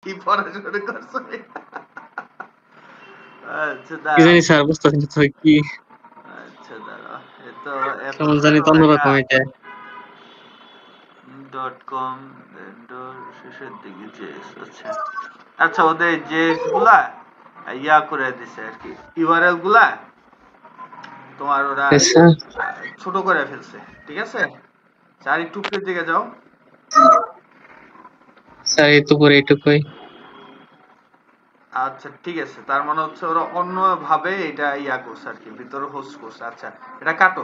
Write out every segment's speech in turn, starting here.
কি পড়াশোনা করছো? আচ্ছা কি দাঁড়াও, জানি স্যার বুঝতেছি না তো কি আচ্ছা দাঁড়াও, এ তো এত কেমন জানি তো ছোট লেখা। অন্যরকম এটা। .com ভেন্ডর শেষের দিকে জেএস। আচ্ছা আচ্ছা, ওদের জেএস গুলা ইয়া করে দিছে আর কি, ইউআরএল গুলা তোমার ওরা আচ্ছা ছোট করে ফেলছে, ঠিক আছে? আর একটু উপরের দিকে যাও। স্যার এই তো করে এইটুকুই। আচ্ছা ঠিক আছে, তার মানে হচ্ছে ওরা অন্য ভাবে এটা ইয়া করছে আর কি, ভিতরে হোস্ট করছে। আচ্ছা এটা কাটো,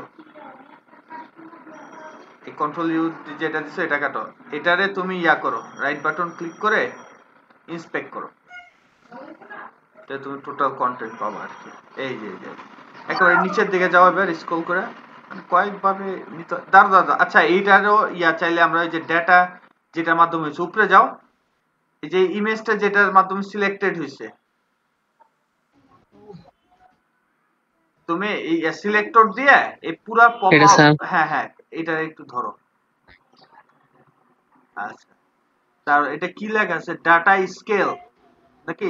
এই কন্ট্রোল ইউ যেটা দিছো এটা কাটো। এটারে তুমি ইয়া করো, রাইট বাটন ক্লিক করে ইন্সপেক্ট করো, এটা তুমি টোটাল কন্টেন্ট পাবা আর কি। এই যে একেবারে নিচের দিকে যাও, এবার স্ক্রল করে মানে কয়েকভাবে নিতে দাঁড়া। আচ্ছা এইটারও ইয়া চাইলে আমরা ওই যে ডেটা যেটার মাধ্যমে হয়েছে উপরে যাও, এই যে ইমেজটা যেটার মাধ্যমে সিলেক্টেড হয়েছে, তুমি এই সিলেক্টর দিয়ে এই পুরা পপ এটা আপ, স্যার হ্যাঁ হ্যাঁ এটা একটু ধরো। আচ্ছা তার এটা কি লেখা আছে, ডাটা স্কেল নাকি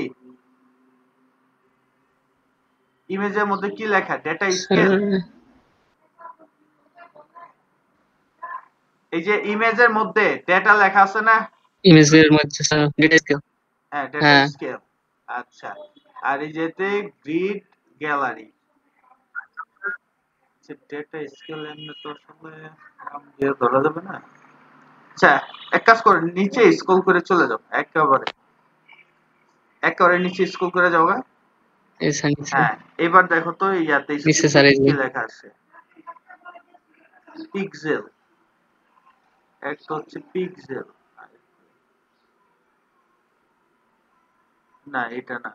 ইমেজের মধ্যে কি লেখা, ডেটা স্কেল? এই যে ইমেজের মধ্যে ডেটা লেখা আছে না? ইমেজের মধ্যে স্যার ডেটা স্কেল। হ্যাঁ ডেটা হ্যাঁ স্কেল। আচ্ছা আর এই যেতে গ্রিড গ্যালারি, ডেটা স্কেল এমনি তো আসলে নাম দিয়ে ধরা যাবে না। আচ্ছা এক কাজ করো, নিচে স্ক্রল করে চলে যাও, একেবারে নিচে স্ক্রল করে যাও গা। এই স্যার নিচে হ্যাঁ এবার দেখো তো ইয়াতে নিচে স্যার এই যে কি লেখা আছে, পিক্সেল। একটা হচ্ছে পিক্সেল, না এটা না।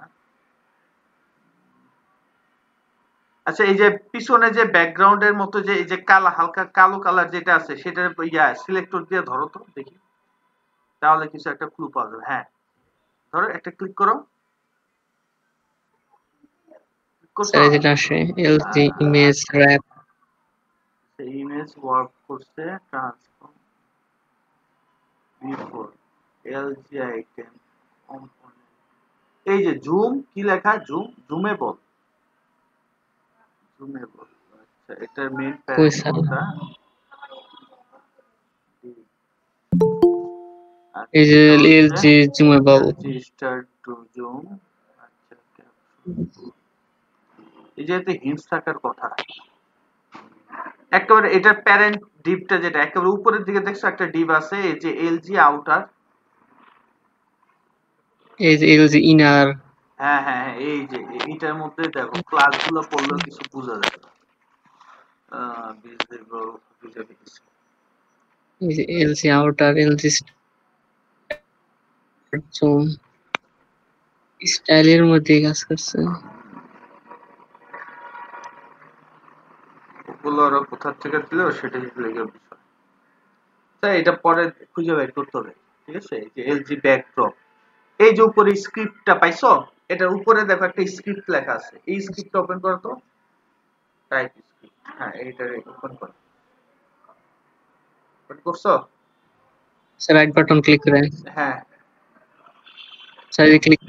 আচ্ছা এই যে পিছনে যে ব্যাকগ্রাউন্ডের মতো যে এই যে কালো হালকা কালো কালার যেটা আছে সেটার ইয়া সিলেক্টর দিয়ে ধরো তো দেখি, তাহলে কিছু একটা ক্লু পাওয়া যাবে। হ্যাঁ ধরো একটা ক্লিক করো, করছো? স্যার এই যেটা আসে LG image wrap. Image work করছে transform before LG item component, এই যে জুম কি লেখা, জুমেবল। আচ্ছা এটার মেইন কই প্যারেন্ট স্যার কোনটা? এই আচ্ছা যে এটা হচ্ছে LG zoomable. LG start to zoom. আচ্ছা এই যে এতে হিন্টস থাকার কথা, একেবারে এটার প্যারেন্ট ডিপটা যেটা একেবারে উপরের দিকে দেখছো একটা ডিপ আছে, এই যে এলজি আউটার। এই যে এলজি ইনার। হ্যাঁ হ্যাঁ হ্যাঁ এই যে এইটার মধ্যে দেখো ক্লাসগুলো পড়লেও কিছু বোঝা যায়। visible visibility। এই যে এলজি আউটার এলজি জুম স্টাইলের মধ্যে কাজ করছে। ওগুলো ওরা কোথা থেকে দিল সেটা লেগে বিষয়, তাই এটা পরে খুঁজে বের করতে হবে। ঠিক আছে এই যে এলজি ব্যাকড্রপ, এই যে উপরে স্ক্রিপ্টটা পাইছো, এটার উপরে দেখো একটা স্ক্রিপ্ট লেখা আছে, এই স্ক্রিপ্টটা ওপেন করো তো, টাইপ স্ক্রিপ্ট। হ্যাঁ এইটা ওপেন করো, ওপেন করছো? স্যার রাইট বাটন ক্লিক করে হ্যাঁ স্যার এই ক্লিক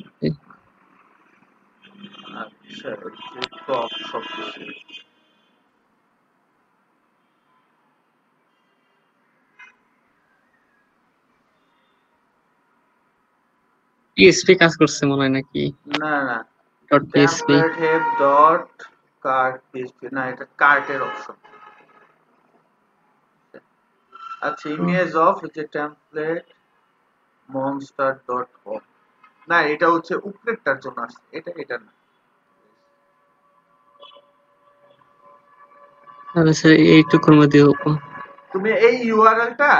আচ্ছা টপ সব কিছু পিএসপি কাজ করছে মনে হয় নাকি না না dot PSP. Template head dot cart PHP, না এটা কার্টের অপশন। আচ্ছা ইমেজ অফ হচ্ছে টেমপ্লেট মনস্টার ডট কম, না এটা হচ্ছে উপরেরটার জন্য আসছে, এটা না। তাহলে স্যার এইটুকুর মধ্যে তুমি এই ইউআরএলটা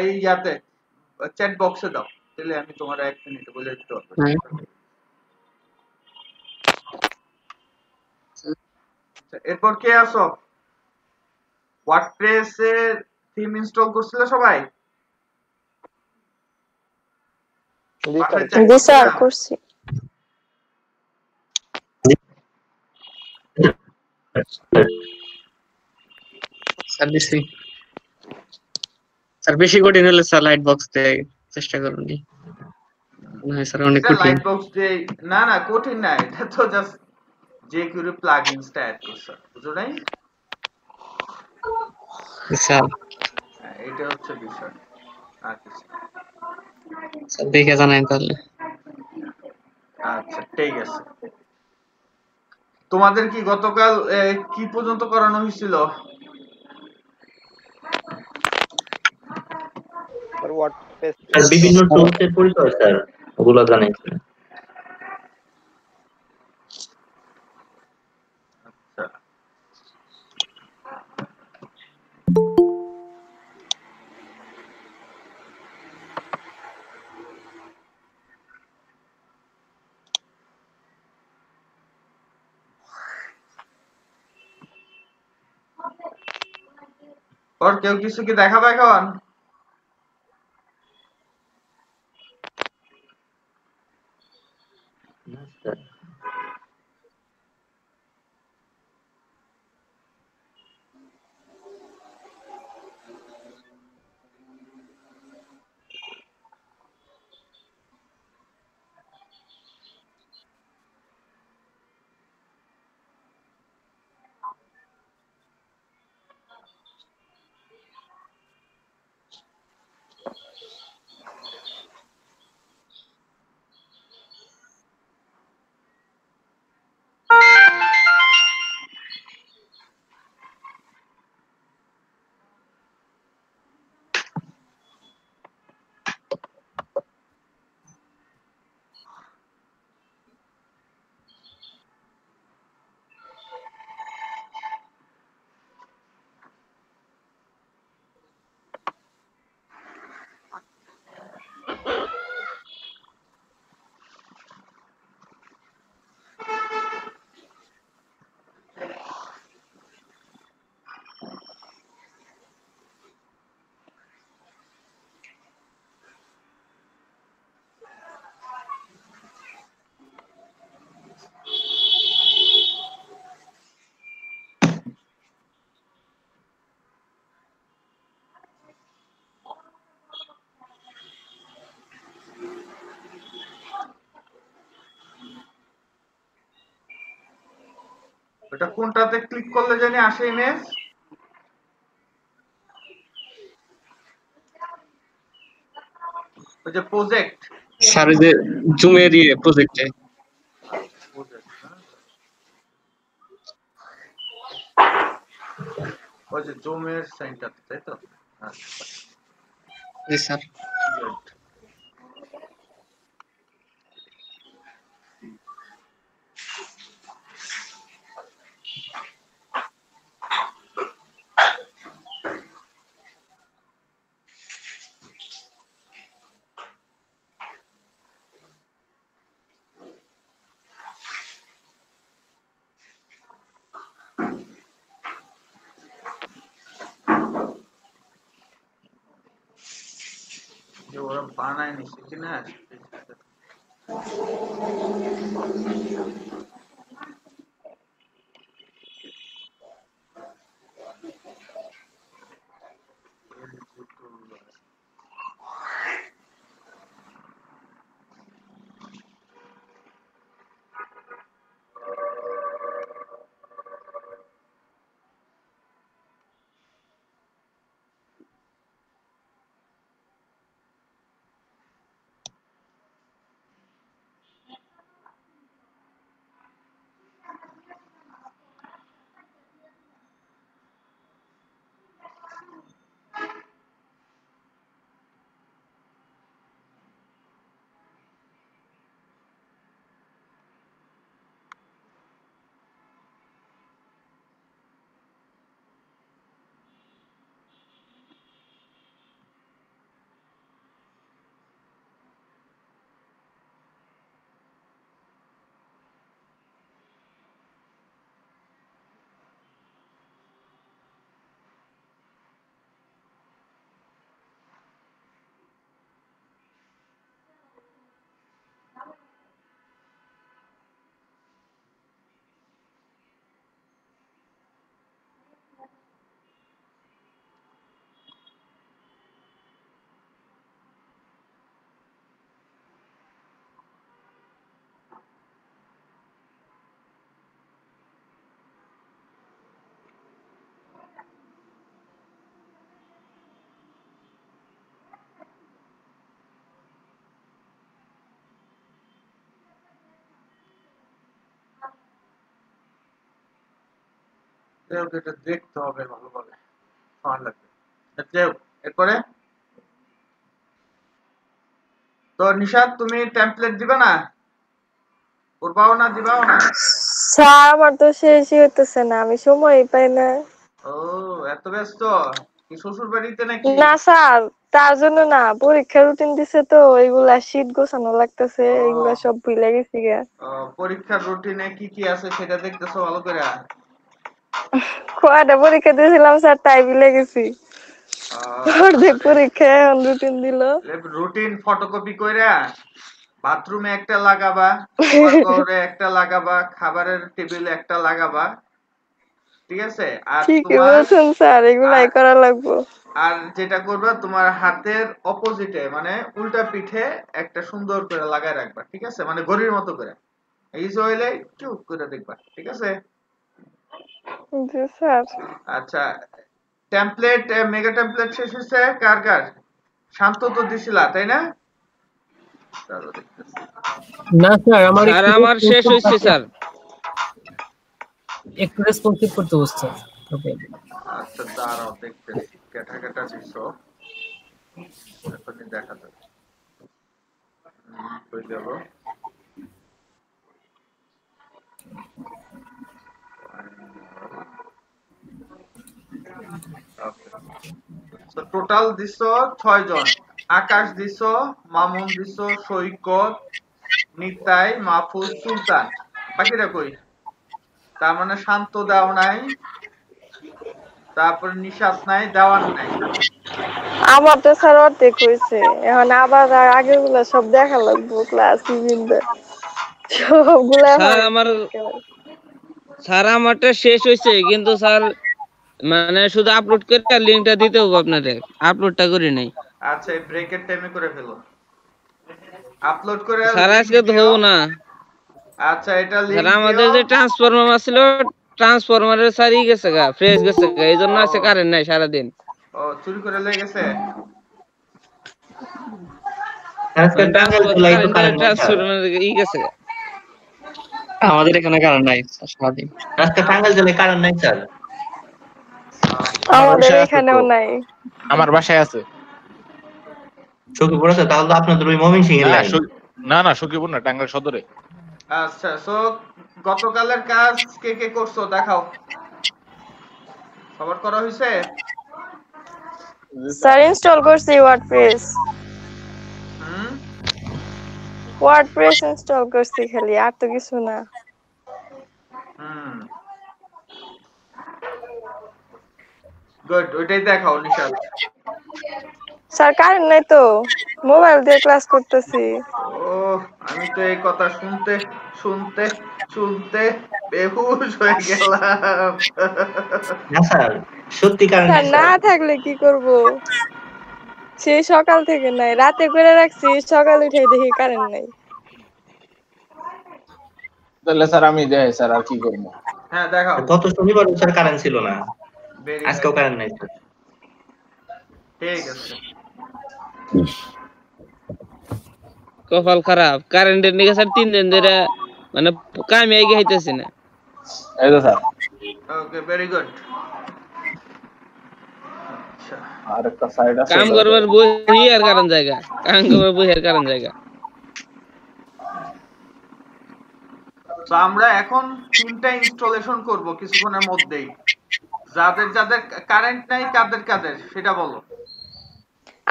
এই ইয়াতে চ্যাট বক্সে দাও, তাহলে আমি তোমার 1 মিনিটে বলে দিতে পারবো। হ্যাঁ এরপর কে আসো, ওয়ার্ডপ্রেস এর থিম ইনস্টল করছিলে সবাই? জি স্যার করছি। স্যার দিছি স্যার, বেশি কঠিন হলে স্যার লাইট বক্স দিয়ে চেষ্টা করুন। মনে হয় স্যার অনেক এটা কঠিন। লাইট বক্স দিয়ে না না কঠিন না, এটা তো জাস্ট যে কিউরি প্লাগইনসটা অ্যাড করছে, বুঝো নাই? স্যার এটা হচ্ছে বিষয়, আর কিছু না। স্যার দেখে জানাই তাহলে। আচ্ছা ঠিক আছে। তোমাদের কি গতকাল কি পর্যন্ত করানো হয়েছিল? আর ওয়ার্ডপ্রেস আর বিভিন্ন টুলসের পরিচয় স্যার ওগুলো জানাইছিলেন। আচ্ছা ওর কেউ কিছু কি দেখাবে এখন? না স্যার। ওটা কোনটাতে ক্লিক করলে জানি আসে ইমেজ? ওই যে প্রজেক্ট, স্যার ওই যে জুমের প্রজেক্টে। ওই যে জুমের সেন্টার, তাই তো? আচ্ছা জি স্যার। good. যে ওরা বানায় নিচ্ছে কিনা এটা দেখতে হবে ভালোভাবে, সময় লাগবে। আচ্ছা, এরপরে তো নিশাদ তুমি টেমপ্লেট দিবা না, করবাও না, দিবাও না? স্যার আমার তো শেষই হইতেছে না, আমি সময়ই পাই না। ও এত ব্যস্ত কি শ্বশুর বাড়িতে নাকি? না স্যার, তার জন্য না, পরীক্ষার রুটিন দিছে তো এগুলা শীট গোছানো লাগতেছে, ও, এগুলা সব ভুলে গেছি গা। পরীক্ষার রুটিনে কি কি আছে সেটা দেখতেছো ভালো করে? কয়টা পরীক্ষা দিয়েছিলাম স্যার, তাই ভুলে গেছি। অর্ধেক পরীক্ষা এখন রুটিন দিল। রুটিন ফটোকপি কইরা বাথরুমে একটা লাগাবা, তোমার ঘরে একটা লাগাবা, খাবারের টেবিলে একটা লাগাবা, ঠিক আছে? আর ঠিকই তোমার বলছেন স্যার, এগুলাই আর করা লাগবো। আর যেটা করবা, তোমার হাতের অপোজিটে মানে উল্টা পিঠে একটা সুন্দর করে লাগায় রাখবা, ঠিক আছে? মানে ঘড়ির মতো করে এই যে হইলে চুপ করে দেখবা, ঠিক আছে? জি স্যার। আচ্ছা, টেমপ্লেট, মেগা টেমপ্লেট শেষ হয়েছে কার কার? শান্ত তো দিছিলা তাই না? চলো দেখতেছি। না স্যার, আমার স্যার আমার শেষ হয়েছে স্যার। একটু রেসপন্সিভ করতে বলছে। ওকে আচ্ছা দাঁড়াও দেখতেছি, ক্যাটা দিছো এখনই দেখা যাবে। কই যাব? তো টোটাল দিছো 6 জন। আকাশ দিছো, মামুন দিছো, সৈকত, নিতাই, মাহফুজ, সুলতান। বাকিরা কই? তার মানে শান্ত দাও নাই, তারপর নিশাত নাই, দেওয়ান নাই। আমার তো স্যার অর্ধেক হয়েছে, এখন আবার আগের গুলা সব দেখা লাগবো, ক্লাস সবগুলা স্যার আমারটা শেষ হয়েছে, কিন্তু স্যার মানে শুধু আপলোড করে লিংকটা দিতে হবে আপনাদের, আপলোডটা করি নাই। আচ্ছা, এই ব্রেকের টাইমে করে ফেলো, আপলোড করে স্যার লিংক আজকে তো দিও। হবো না আচ্ছা, এটা স্যার, লিংক আমাদের দিও। যে ট্রান্সফরমার ছিল, ট্রান্সফরমারের স্যার গেছে গা, ফ্রেশ গেছে গা, এই জন্য আছে কারেন্ট নাই সারাদিন। ও চুরি করে লেগে গেছে। আজকে টাঙ্গাইল জেলায় তো কারেন্ট নাই স্যার। ট্রান্সফরমার গেছে গা। আমাদের এখানে কারণ নাই সারাদিন। আজকে টাঙ্গাইল জেলায় কারেন্ট নাই স্যার। আমাদের এখানেও নাই। আমার বাসায় আছে। সখীপুর আছে, তাহলে তো আপনাদের ওই ময়মনসিংহের লাইন। না সখীপুর না, টাঙ্গাইল সদরে। আচ্ছা, সো গতকালের কাজ কে কে করছো দেখাও, সবার করা হয়েছে? স্যার ইনস্টল করছি ওয়ার্ডপ্রেস। ওয়ার্ডপ্রেস ইনস্টল করছি খালি, আর তো কিছু না। গুড, ওইটাই দেখাও নিশাদ। স্যার কারেন্ট নাই তো, মোবাইল দিয়ে ক্লাস করতেছি। ও, আমি তো এই কথা শুনতে শুনতে শুনতে বেহুশ হয়ে গেলাম। না স্যার, সত্যি কারেন্ট স্যার নাই না স্যার। থাকলে কি করব, সেই সকাল থেকে নাই, রাতে করে রাখছি, সকাল উঠে দেখি কারেন্ট নাই। তাহলে স্যার আমি যাই স্যার, আর কি করবো? হ্যাঁ দেখাও। গত শনিবার স্যার কারেন্ট ছিল না, Very আজকেও nice. কারেন্ট নাই স্যার। ঠিক আছে। কপাল খারাপ, কারেন্টের নিকে স্যার 3 দিন ধরে মানে কামে আগে হইতেছে না। এই তো স্যার। ওকে, ভেরি গুড। আচ্ছা, আর একটা সাইড আছে। কাম করবার বই আর কারণ জায়গা, কাম করবার বই আর কারণ জায়গা। তো আমরা এখন 3টা ইনস্টলেশন করব কিছুক্ষণের মধ্যেই। যাদের যাদের কারেন্ট নাই কাদের সেটা বলো।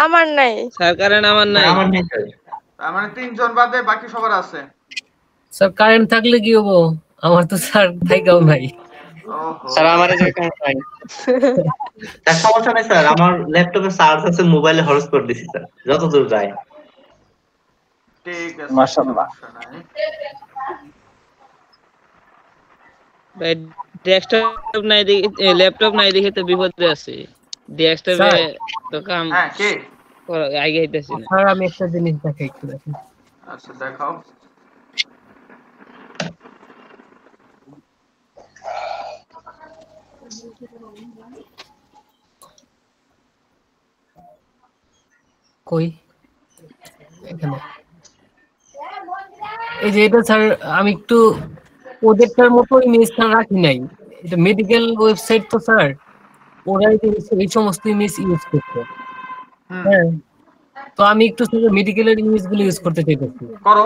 আমার নাই স্যার, কারেন্ট আমার নাই। আমার নাই স্যার। তার মানে 3 জন বাদে বাকি সবার আছে। স্যার কারেন্ট থাকলে কি হবো, আমার তো স্যার থাইকাও নাই। ওহো, স্যার আমার এখানে কারণ নাই। স্যার সমস্যা নাই স্যার, আমার ল্যাপটপে চার্জ আছে, মোবাইলে হটস্পট দিছি স্যার, যতদূর যায়। ঠিক আছে, মাশাআল্লাহ। সমস্যা নাই। ভাই ডেস্কটপ নাই দেখি, ল্যাপটপ নাই দেখি তো বিপদে আছে। ডেস্কটপে স্যার। তো কাম হ্যাঁ, কে? আগে হইতেছে না। স্যার আমি একটা জিনিস দেখাই, একটু দেখেন। আচ্ছা দেখাও। কই এখানে, এই যে এটা স্যার আমি একটু ওদেরটার মতো ইমেজটা রাখি নাই, এটা মেডিকেল ওয়েবসাইট তো স্যার, ওরা এই সমস্ত ইমেজ ইউজ করছে। হুম, হ্যাঁ, তো আমি একটু মেডিকেলের ইমেজ গুলো ইউজ করতে চাইতেছি। করো।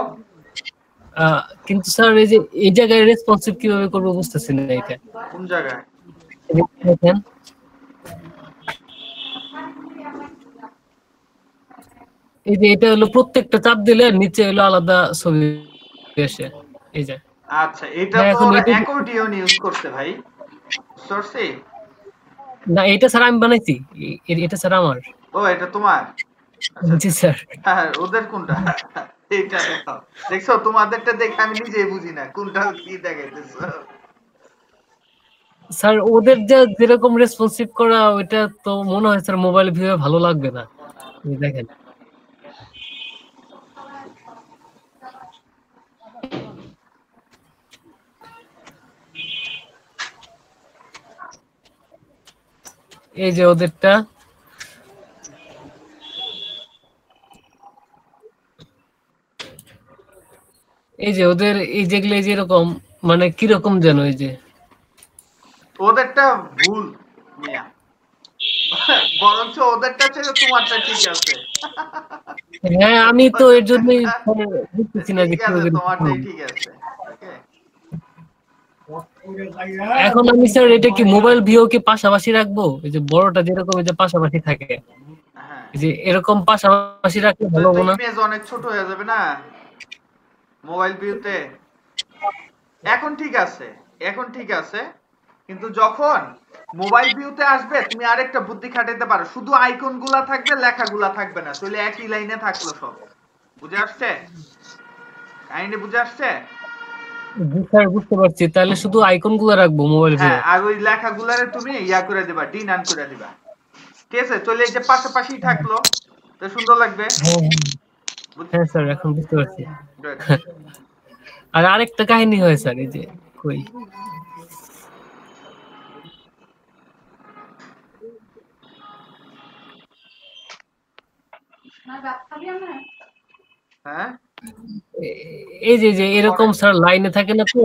কিন্তু স্যার এই যে এই জায়গায় রেসপন্সিভ কিভাবে করবো বুঝতেছি না এটা। কোন জায়গায়? দেখেন এই যে এটা হলো প্রত্যেকটা চাপ দিলে নিচে হলো আলাদা ছবি আসে। এই যে আচ্ছা, এটা হ্যাঁ, তো এখন ওরা এটা অ্যাকর্ডিয়ন ইউজ করছে ভাই, সরছি। না, এটা স্যার আমি বানাইছি, এটা স্যার আমার। ও, এটা তোমার? আচ্ছা জি আচ্ছা। স্যার। হ্যাঁ, ওদের কোনটা? এইটা দেখাও। দেখছো, তোমাদেরটা দেখে আমি নিজেই বুঝি না কোনটা কি দেখাইতেছো। স্যার ওদের যা যেরকম রেসপন্সিভ করা ওইটা তো মনে হয় স্যার মোবাইল ভিউয়ে ভালো লাগবে না। এই দেখেন এই যে ওদেরটা, এই যে ওদের এই যেগুলো এই যে এরকম মানে কিরকম যেন এই যে ওদেরটা ভুল মিয়া, বরঞ্চ ওদেরটা ছিল তোমারটা ঠিক আছে। হ্যাঁ আমি তো এর জন্যই বুঝতেছি না যে ঠিক আছে, কিভাবে তোমারটাই ঠিক আছে। ওকে। এখন আমি স্যার এটা কি মোবাইল ভিউ কি পাশাপাশি রাখবো, এই যে বড়টা যেরকম এই যে পাশাপাশি থাকে, হ্যাঁ, এই যে এরকম পাশাপাশি রাখলে তো ভালো তো হবো না? ইমেজ অনেক ছোট হয়ে যাবে না মোবাইল ভিউতে? এখন ঠিক আছে, এখন ঠিক আছে, কিন্তু যখন মোবাইল ভিউতে আসবে তুমি আরেকটা বুদ্ধি খাটাইতে পারো, শুধু আইকন গুলা থাকবে, লেখাগুলা থাকবে না, তাহলে একই লাইনে থাকলো সব। বুঝে আসছে? কাহিনী বুঝে আসছে? জি স্যার বুঝতে পারছি, তাহলে শুধু আইকন গুলো রাখবো মোবাইল ভিউ। হ্যাঁ, আর ওই লেখাগুলারে তুমি ইয়া করে দিবা, ডিনান করে দিবা। ঠিক আছে, তাহলে এই যে পাশাপাশি থাকলো, তো সুন্দর লাগবে। হ্যাঁ হ্যাঁ স্যার এখন বুঝতে পারছি। Good. আর আরেকটা কাহিনী হয় স্যার, এই যে কই হ্যাঁ, এই যে যে এরকম স্যার লাইনে থাকে না তো,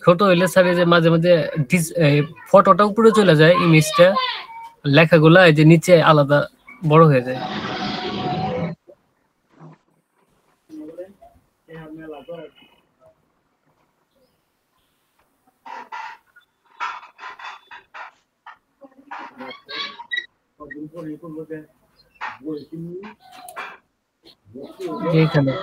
ছোট হইলে স্যার এই যে মাঝে মাঝে ফটোটা উপরে চলে যায় ইমেজটা, লেখাগুলা এই যে নিচে আলাদা বড় হয়ে যায়। এইখানে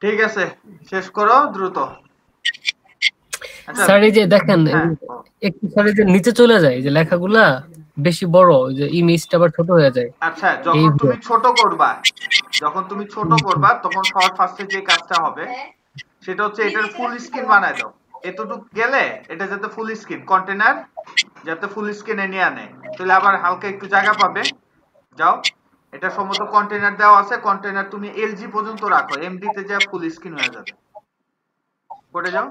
ঠিক আছে, শেষ করো দ্রুত। আচ্ছা। স্যার এই যে দেখেন হ্যাঁ, একটু স্যার এই যে নিচে চলে যায়, এই যে লেখাগুলা বেশি বড়, ওই যে ইমেজটা আবার ছোট হয়ে যায়। আচ্ছা, এই যখন তুমি ছোট করবা, যখন তুমি ছোট করবা তখন সবার ফার্স্টে যে কাজটা হবে সেটা হচ্ছে এটার ফুল স্ক্রিন বানায় দাও। এতটুকু গেলে এটা যাতে ফুল স্ক্রিন কন্টেনার, যাতে ফুল স্ক্রিনে নিয়ে আনে, তাহলে আবার হালকা একটু জায়গা পাবে। যাও, এটা সম্ভবত কন্টেনার দেওয়া আছে, কন্টেনার তুমি এলজি পর্যন্ত রাখো, এমডি তে যা ফুল স্ক্রিন হয়ে যাবে। করে যাও।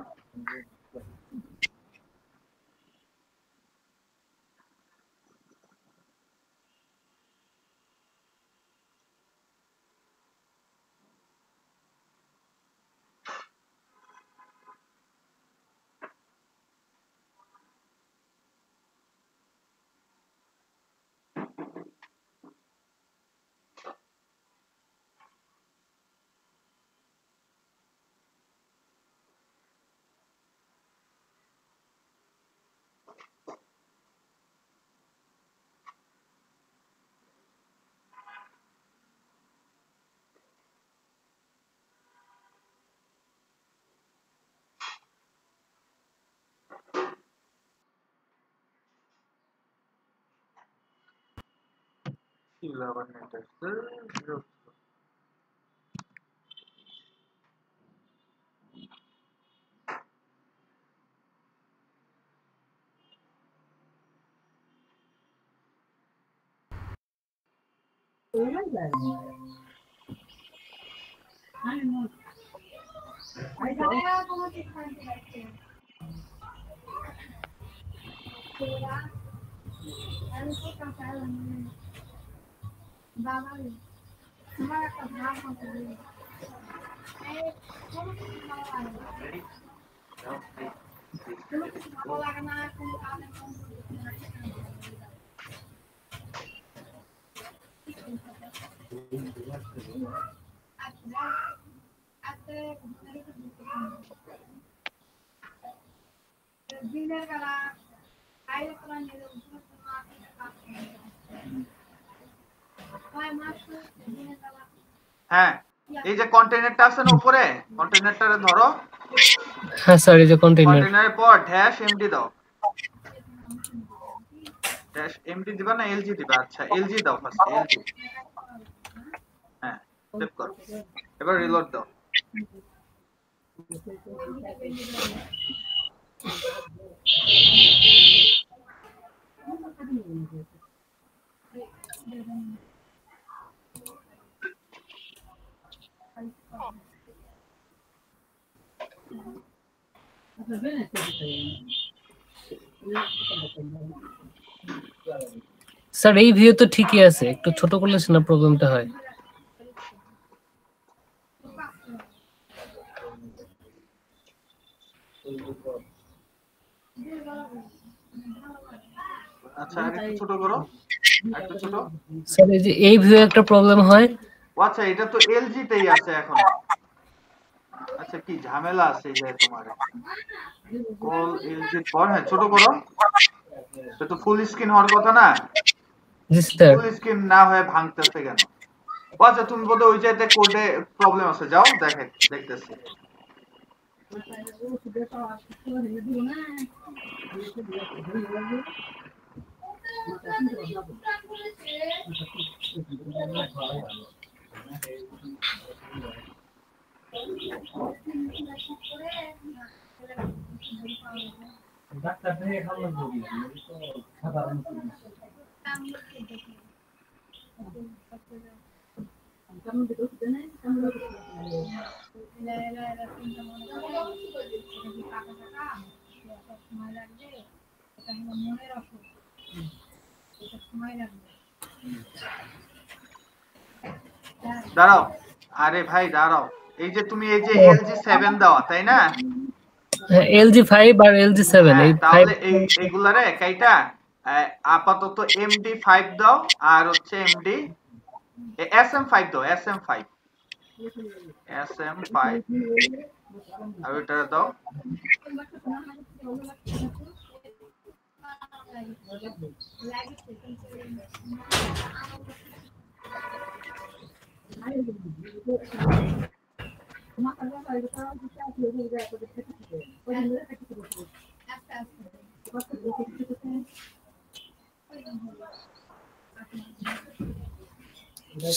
কি আবার নেট আসছে হ্যাঁ এই যে কন্টেইনারটা আছে না উপরে কন্টেইনারটারে ধরো হ্যাঁ স্যার এই যে কন্টেইনার কন্টেইনারের পর ড্যাশ এমডি দাও ড্যাশ এমডি দিবা না এলজি দিবা আচ্ছা এলজি দাও ফার্স্ট এলজি হ্যাঁ সেভ করো এবার রিলোড দাও স্যার এই ভিউ তো ঠিকই আছে, একটু ছোট করলে না প্রবলেমটা হয়। আচ্ছা আরেকটু ছোট করো আরেকটু ছোট স্যার এই যে এই ভিউ একটা প্রবলেম হয়। ও আচ্ছা এটা তো এলজি তেই আছে এখন আচ্ছা কি ঝামেলা আছে এই যে তোমার কল এলজি পর হ্যাঁ ছোট করো এটা তো ফুল স্ক্রিন হওয়ার কথা না জি স্যার ফুল স্ক্রিন না হয়ে ভাঙতেছে কেন ও আচ্ছা তুমি বোধহয় ওই জায়গাতে কোডে প্রবলেম আছে যাও দেখতেছি দাঁড়াও আরে ভাই দাঁড়াও এই যে তুমি এই যে এলজি 7 দেওয়া তাই না এলজি 5 আর এলজি 7 এই তাহলে এইগুলারে কাইটা আপাতত এমডি 5 দাও আর হচ্ছে এমডি এসএম 5 দাও এসএম 5 আর এটা দাও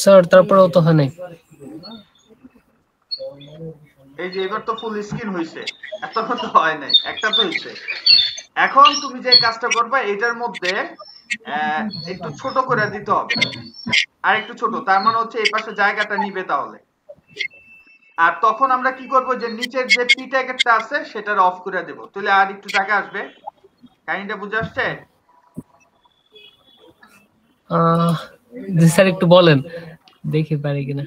স্যার তারপরেও তো হয় নাই। এই যে এবার তো ফুল স্ক্রিন হইছে এতক্ষণ তো হয় নাই একটা তো হইছে এখন তুমি যে কাজটা করবে এটার মধ্যে একটু ছোট করে দিতে হবে আর একটু ছোট তার মানে হচ্ছে এই পাশে জায়গাটা নিবে তাহলে আর তখন আমরা কি করব যে নিচের যে পি ট্যাগটা আছে সেটা অফ করে দেব তাহলে আর একটু জায়গা আসবে কাহিনীটা বুঝে আসছে জি স্যার একটু বলেন দেখি পারি কিনা।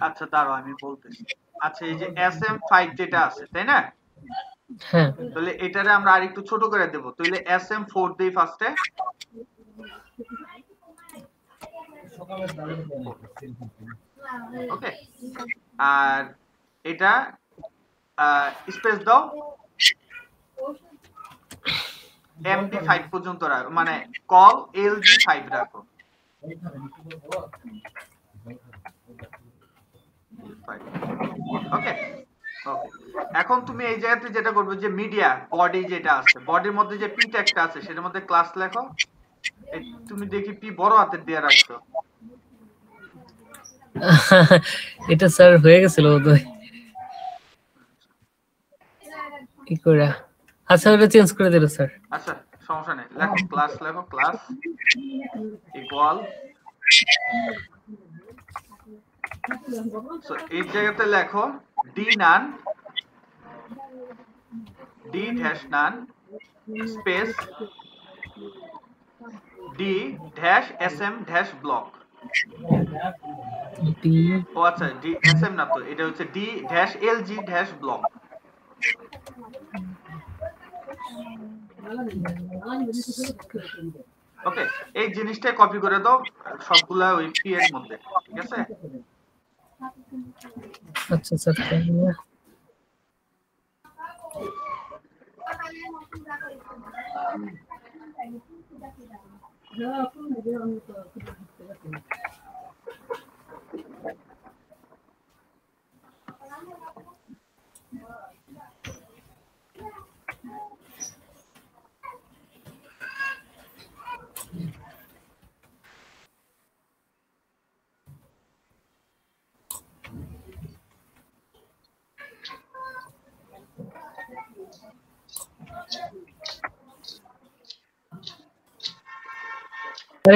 আচ্ছা দাঁড়াও আমি বলতেছি আচ্ছা এই যে SM5 যেটা আছে তাই না হ্যাঁ তাহলে এটারে আমরা আরেকটু ছোট করে দেব তাহলে SM4 দেই ফার্স্টে ওকে, আর এটা স্পেস দাও, MD5 পর্যন্ত রাখো, মানে কল LG5 রাখো। ওকে ওকে, এখন তুমি এই জায়গাতে যেটা করবে যে মিডিয়া বডি যেটা আছে, বডির মধ্যে যে পি ট্যাগটা আছে সেটার মধ্যে ক্লাস লেখো। তুমি দেখি পি বড় হাতের দিয়ে রাখছো। এটা স্যার হয়ে গেছিল বোধহয় কি করে। আচ্ছা ওটা চেঞ্জ করে দিল স্যার। আচ্ছা সমস্যা নেই, লেখো ক্লাস, লেখো ক্লাস ইকুয়াল, সো এই জায়গাতে লেখো D none, D dash none space D dash SM dash block. ও আচ্ছা, ডি এসএম না তো, এটা হচ্ছে D dash LG dash block. Okay, এই জিনিসটা কপি করে দাও সবগুলা ওই পি এর মধ্যে, ঠিক আছে? আচ্ছা স্যার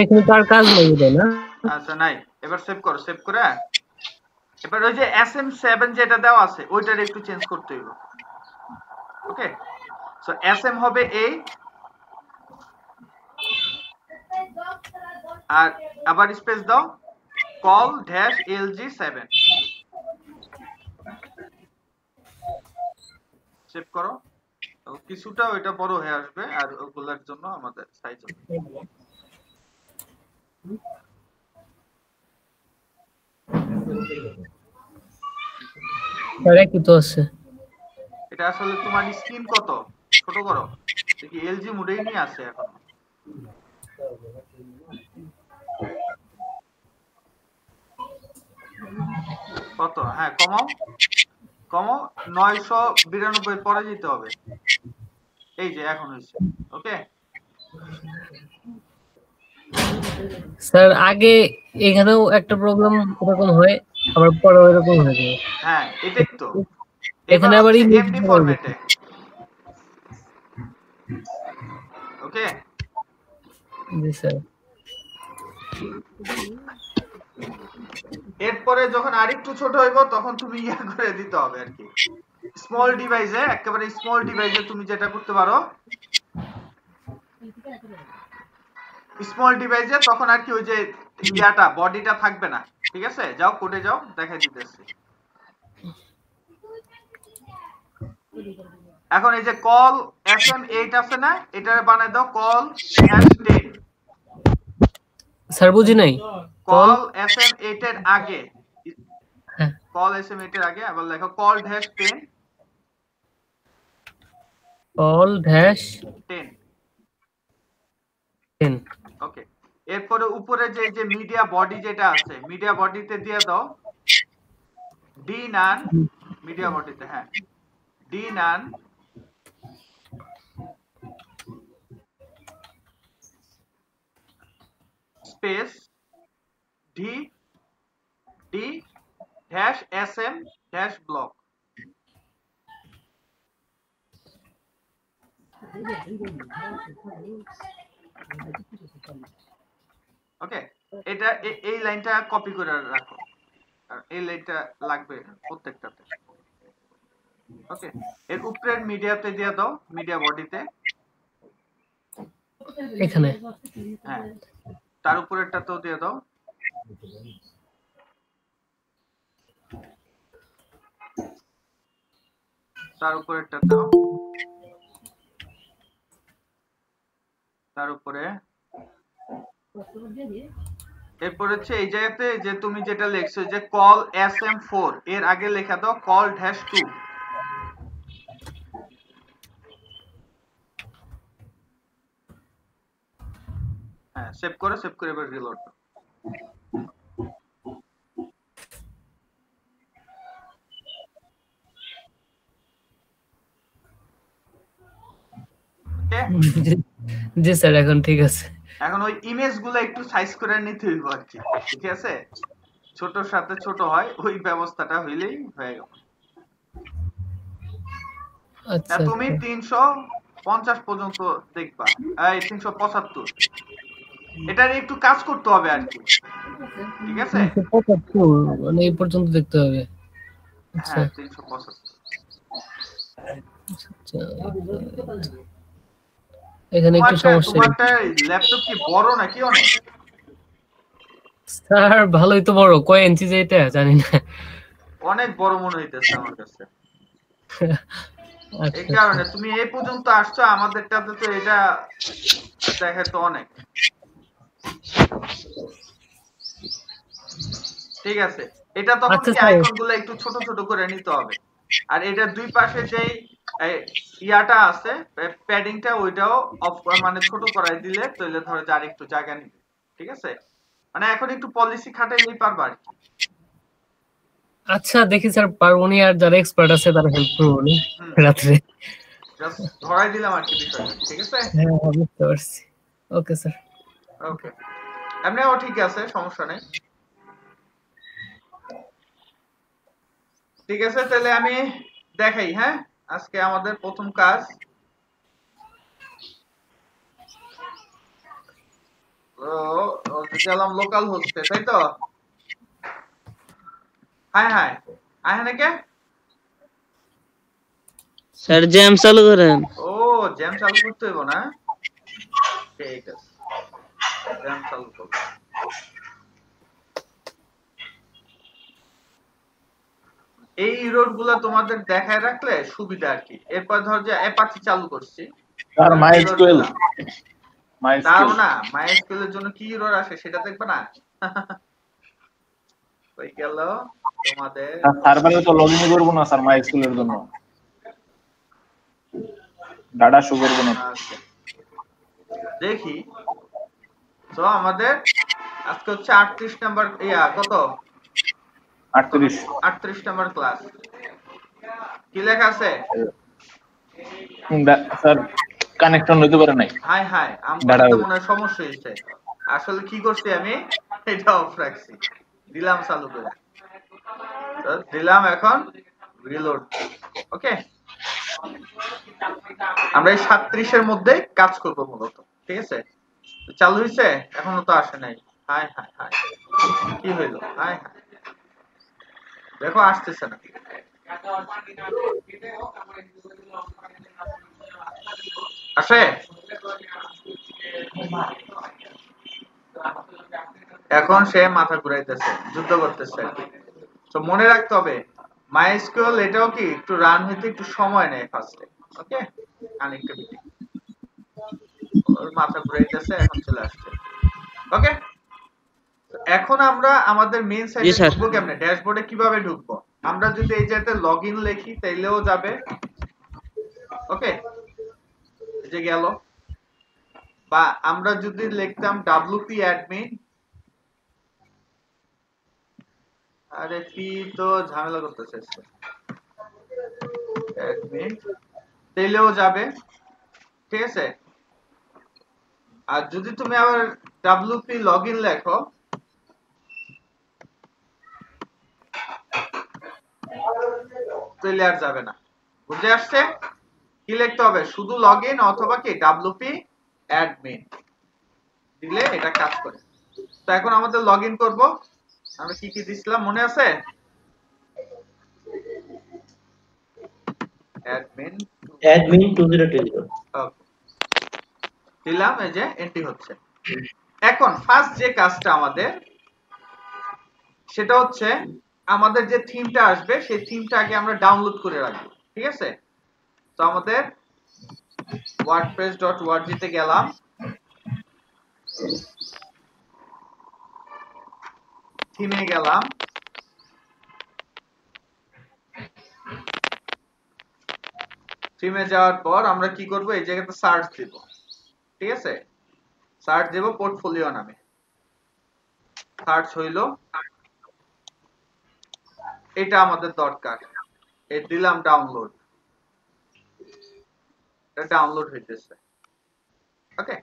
এখানে তো আর কাজ নেই না। আচ্ছা নাই, এবার সেভ করো, সেভ করে এবার ওই যে SM7 যেটা দেওয়া আছে ওইটার একটু চেঞ্জ করতে হইব। ওকে, সো SM হবে এই, আর আবার স্পেস দাও কল ড্যাশ LG7, সেভ করো। কিছুটা ওইটা বড় হয়ে আসবে আর ওগুলোর জন্য আমাদের সাইজ হবে। কি তো আছে, এটা আসলে তোমার স্ক্রিন কত ছোট করো দেখি, LG মোডেই নিয়ে আছে এখন। কত? হ্যাঁ কমাও কমাও, 992 পরে যেতে হবে। এই যে এখন হয়েছে। ওকে স্যার আগে এখানেও একটা প্রবলেম এরকম হয়, আবার পরে এরকম হয়ে যায়। হ্যাঁ এটাই তো, এখানে আবার এমডি ফরম্যাটে। ওকে জি স্যার। এরপরে যখন আরেকটু ছোট হইব তখন তুমি ইয়া করে দিতে হবে আর কি, স্মল ডিভাইসে, একেবারে স্মল ডিভাইসে তুমি যেটা করতে পারো, স্মল ডিভাইসে তখন আর কি ওই যে ইয়াটা বডিটা থাকবে না। ঠিক আছে, যাও কোডে যাও, দেখাই দিতেছি। এখন এই যে কল SM8 আছে না, এটারে বানাই দাও কল #10। স্যার বুঝি নাই, কল SM8 এর আগে, কল SM8 এর আগে আবার লেখো কল -10, কল ড্যাশ 10। 10। ওকে, এরপরে উপরে যে যে মিডিয়া বডি যেটা আছে, মিডিয়া বডিতে দিয়ে দাও ডি নান, মিডিয়া বডিতে, হ্যাঁ D none space D D dash SM dash block. Okay, এটা এই লাইনটা কপি করে রাখো, আর এই লাইনটা লাগবে প্রত্যেকটাতে। ওকে, এর উপরের মিডিয়াতে দিয়ে দাও, মিডিয়া বডিতে, এখানে হ্যাঁ তার উপরেরটাতেও দিয়ে দাও, তার উপরেরটাতেও, তার উপরে এরপর হচ্ছে এই জায়গাতে যে তুমি যেটা লিখছো যে কল SM4 এর আগে লেখা দাও কল -2। হ্যাঁ সেভ করে এবার রিলোড দাও। ওকে জি স্যার এখন ঠিক আছে। এখন ওই ইমেজগুলো একটু সাইজ করে নিতে হইব আর কি, ঠিক আছে? ছোটর সাথে ছোট হয় ওই ব্যবস্থাটা হইলেই হয়ে গেল। আচ্ছা তুমি 350 পর্যন্ত দেখবা, এই 375 এটার একটু কাজ করতে হবে আর কি, ঠিক আছে? 375 মানে এই পর্যন্ত দেখতে হবে। আচ্ছা হ্যাঁ 375। এখানে একটু সমস্যা। তোমারটা ল্যাপটপ কি বড় নাকি অনেক? স্যার ভালোই তো বড়, কয় ইঞ্চি যে এটা জানি না। অনেক বড় মনে হইতেছে আমার কাছে। এই কারণে তুমি এই পর্যন্ত আসছো, আমাদেরটাতে তো এটা দেখে তো অনেক। ঠিক আছে, এটা তখন কি আইকনগুলো একটু ছোট ছোট করে নিতে হবে। আর এটা দুই পাশে যেই ইয়াটা আছে প্যাডিংটা ওইটাও অফ মানে ছোট করাই দিলে তাহলে ধরো যে আর একটু জায়গা নিবে, ঠিক আছে? মানে এখন একটু পলিসি খাটাইলেই পারবা আর কি। আচ্ছা দেখি স্যার পারবনি, আর যারা এক্সপার্ট আছে তারা হেল্প করবে রাতে। জাস্ট ধরাই দিলাম আর কি বিষয়টা, ঠিক আছে? হ্যাঁ বুঝতে পারছি। Okay sir. ওকে, এমনিও ঠিক আছে, সমস্যা নেই। ঠিক আছে, তাহলে আমি দেখাই। হ্যাঁ, আজকে আমাদের প্রথম কাজ গেলাম লোকাল হোস্টে, তাই তো? হ্যাঁ হ্যাঁ আয় নাকি স্যার জ্যাম চালু করেন। ও জ্যাম চালু করতে হইব না, ঠিক আছে জ্যাম চালু করব। এই ইরোড গুলা তোমাদের দেখায় রাখলে সুবিধা আর কি। এরপর ধর যে অ্যাপাচি চালু করছি, আর মাইস্কুয়েল তাও না মাইস্কুয়েল এর জন্য কি ইরোড আসে সেটা দেখবে না। কই গেল তোমাদের সার্ভারে তো লগইন করব না স্যার মাইস্কুয়েলের জন্য, ডাটা শো করব না। দেখি তো আমাদের আজকে হচ্ছে 38 নাম্বার কত 38 নাম্বার ক্লাস। কি লেখা আছে স্যার? কানেকশন হইতে পারে নাই। হাই হাই আমার তো মনে হয় সমস্যা হইছে। আসলে কি করছি আমি, এটা অফ রাখছি, দিলাম চালু করে, তো দিলাম এখন রিলোড। ওকে, আমরা এই 37 এর মধ্যে কাজ করব মূলত, ঠিক আছে? চালু হইছে, এখনো তো আসে নাই। হাই হাই হাই কি হইলো, হাই হাই দেখো আসতেছে না। আসে এখন সে মাথা ঘুরাইতেছে, যুদ্ধ করতেছে। তো মনে রাখতে হবে মাইস্কুয়েল এটাও কি একটু রান হইতে একটু সময় নেয় ফার্স্টে। ওকে, কানেক্টিভিটি ওর মাথা ঘুরাইতেছে, এখন চলে আসছে। ওকে, এখন আমরা আমাদের মেইন সাইটে ঢুকবো কেমনে, ড্যাশবোর্ডে কিভাবে ঢুকবো? আমরা যদি এই জায়গাতে লগইন লিখি তাইলেও যাবে। ওকে, এই যে গেল। বা আমরা যদি লিখতাম wp admin, আরে পি তো ঝামেলা করতেছে অ্যাডমিন, তাইলেও যাবে, ঠিক আছে? আর যদি তুমি আবার wp লগইন লেখো তাহলে আর যাবে না। বুঝে আসছে? কি লিখতে হবে, শুধু লগইন অথবা কি wp admin দিলে এটা কাজ করে। তো এখন আমাদের লগইন করব। আমরা কি কি দিছিলাম মনে আছে? admin 2020 ওকে দিলাম, এই যে এন্ট্রি হচ্ছে। এখন ফার্স্ট যে কাজটা আমাদের সেটা হচ্ছে আমাদের যে থিমটা আসবে সেই থিমটা আগে আমরা ডাউনলোড করে রাখবো, ঠিক আছে? তো আমাদের wordpress.org তে গেলাম, থিমে গেলাম, থিমে যাওয়ার পর আমরা কি করব, এই জায়গাতে সার্চ দিব, ঠিক আছে, সার্চ দেব পোর্টফোলিও নামে, সার্চ হইলো, এটা আমাদের দরকার, এই দিলাম ডাউনলোড, এটা ডাউনলোড হইতেছে। ওকে,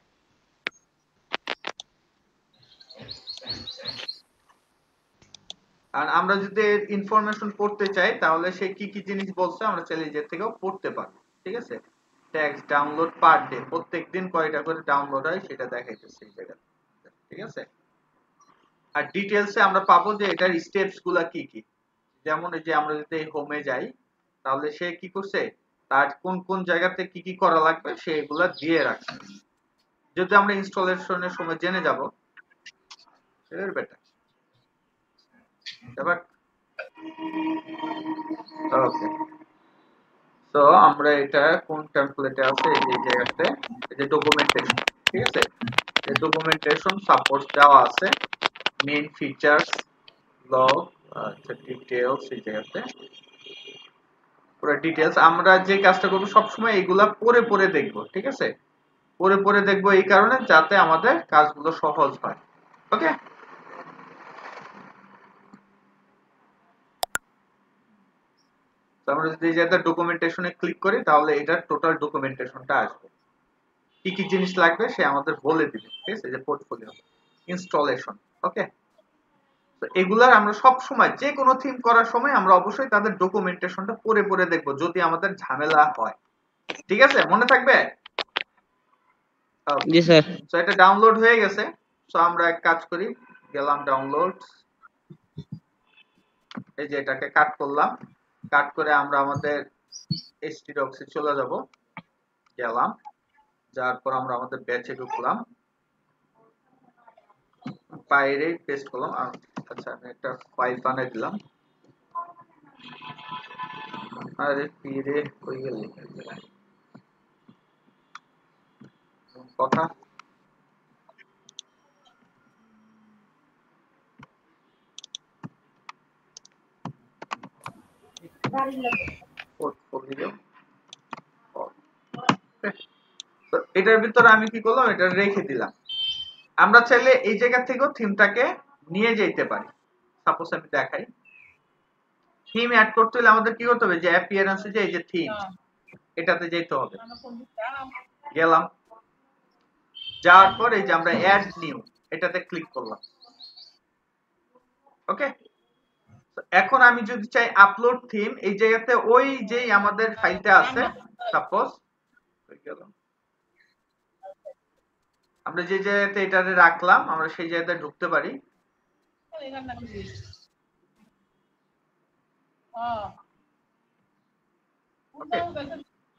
আর আমরা যদি ইনফরমেশন পড়তে চাই তাহলে সে কি কি জিনিস বলছে আমরা চাইলে যে থেকেও পড়তে পারবো, ঠিক আছে। ট্যাক্স ডাউনলোড পার ডে, প্রত্যেকদিন কয়টা করে ডাউনলোড হয় সেটা দেখাইতেছে এই জায়গাতে, ঠিক আছে। আর ডিটেইলসে আমরা পাবো যে এটার স্টেপস গুলা কি কি, যেমন এই যে আমরা যদি হোমে যাই তাহলে সে কি করছে, তার কোন কোন জায়গাতে কি কি করা লাগবে সেগুলা দিয়ে রাখছে, যদি আমরা ইনস্টলেশনের সময় জেনে যাব সেটার বেটার। এবার ওকে, তো আমরা এটা কোন টেমপ্লেটে আছে এই জায়গাতে, এই যে ডকুমেন্টেশন, ঠিক আছে, এই ডকুমেন্টেশন সাপোর্ট দেওয়া আছে, মেইন ফিচারস, লগ, আচ্ছা ডিটেইলস, এই জায়গাতে পুরো ডিটেইলস। আমরা যে কাজটা করব সব সময় এগুলা পড়ে পড়ে দেখব, ঠিক আছে, পড়ে পড়ে দেখব এই কারণে যাতে আমাদের কাজগুলো সহজ হয়। ওকে, তো আমরা যদি এই জায়গাতে ডকুমেন্টেশনে ক্লিক করি তাহলে এটার টোটাল ডকুমেন্টেশনটা আসবে, কি কি জিনিস লাগবে সে আমাদের বলে দিবে, ঠিক আছে, যে পোর্টফোলিও ইনস্টলেশন। ওকে, তো এগুলার আমরা সব সময় যে কোনো থিম করার সময় আমরা অবশ্যই তাদের ডকুমেন্টেশনটা পড়ে পড়ে দেখব যদি আমাদের ঝামেলা হয়, ঠিক আছে, মনে থাকবে। জি স্যার। সো এটা ডাউনলোড হয়ে গেছে, সো আমরা এক কাজ করি, গেলাম ডাউনলোড, এই যে এটাকে কাট করলাম, কাট করে আমরা আমাদের htdocs এ চলে যাব, গেলাম, যাওয়ার পর আমরা আমাদের ব্যাচে ঢুকলাম, বাইরে পেস্ট করলাম, আচ্ছা আমি একটা ফাইল বানাই দিলাম, আরে ফিরে কই গেল কথা, পোর্টফোলিও, তো এটার ভিতরে আমি কি করলাম, এটা রেখে দিলাম। আমরা চাইলে এই জায়গা থেকেও থিমটাকে নিয়ে যেতে পারি, সাপোজ আমি দেখাই, থিম অ্যাড করতে হলে আমাদের কি করতে হবে, যে অ্যাপিয়ারেন্সে যে এই যে থিম, এটাতে যেতে হবে, গেলাম, যাওয়ার পর এই যে আমরা অ্যাড নিউ এটাতে ক্লিক করলাম। ওকে, এখন আমি যদি চাই আপলোড থিম, এই জায়গাতে ওই যে আমাদের ফাইলটা আছে, সাপোজ আমরা যে জায়গাতে এটারে রাখলাম আমরা সেই জায়গাতে ঢুকতে পারি,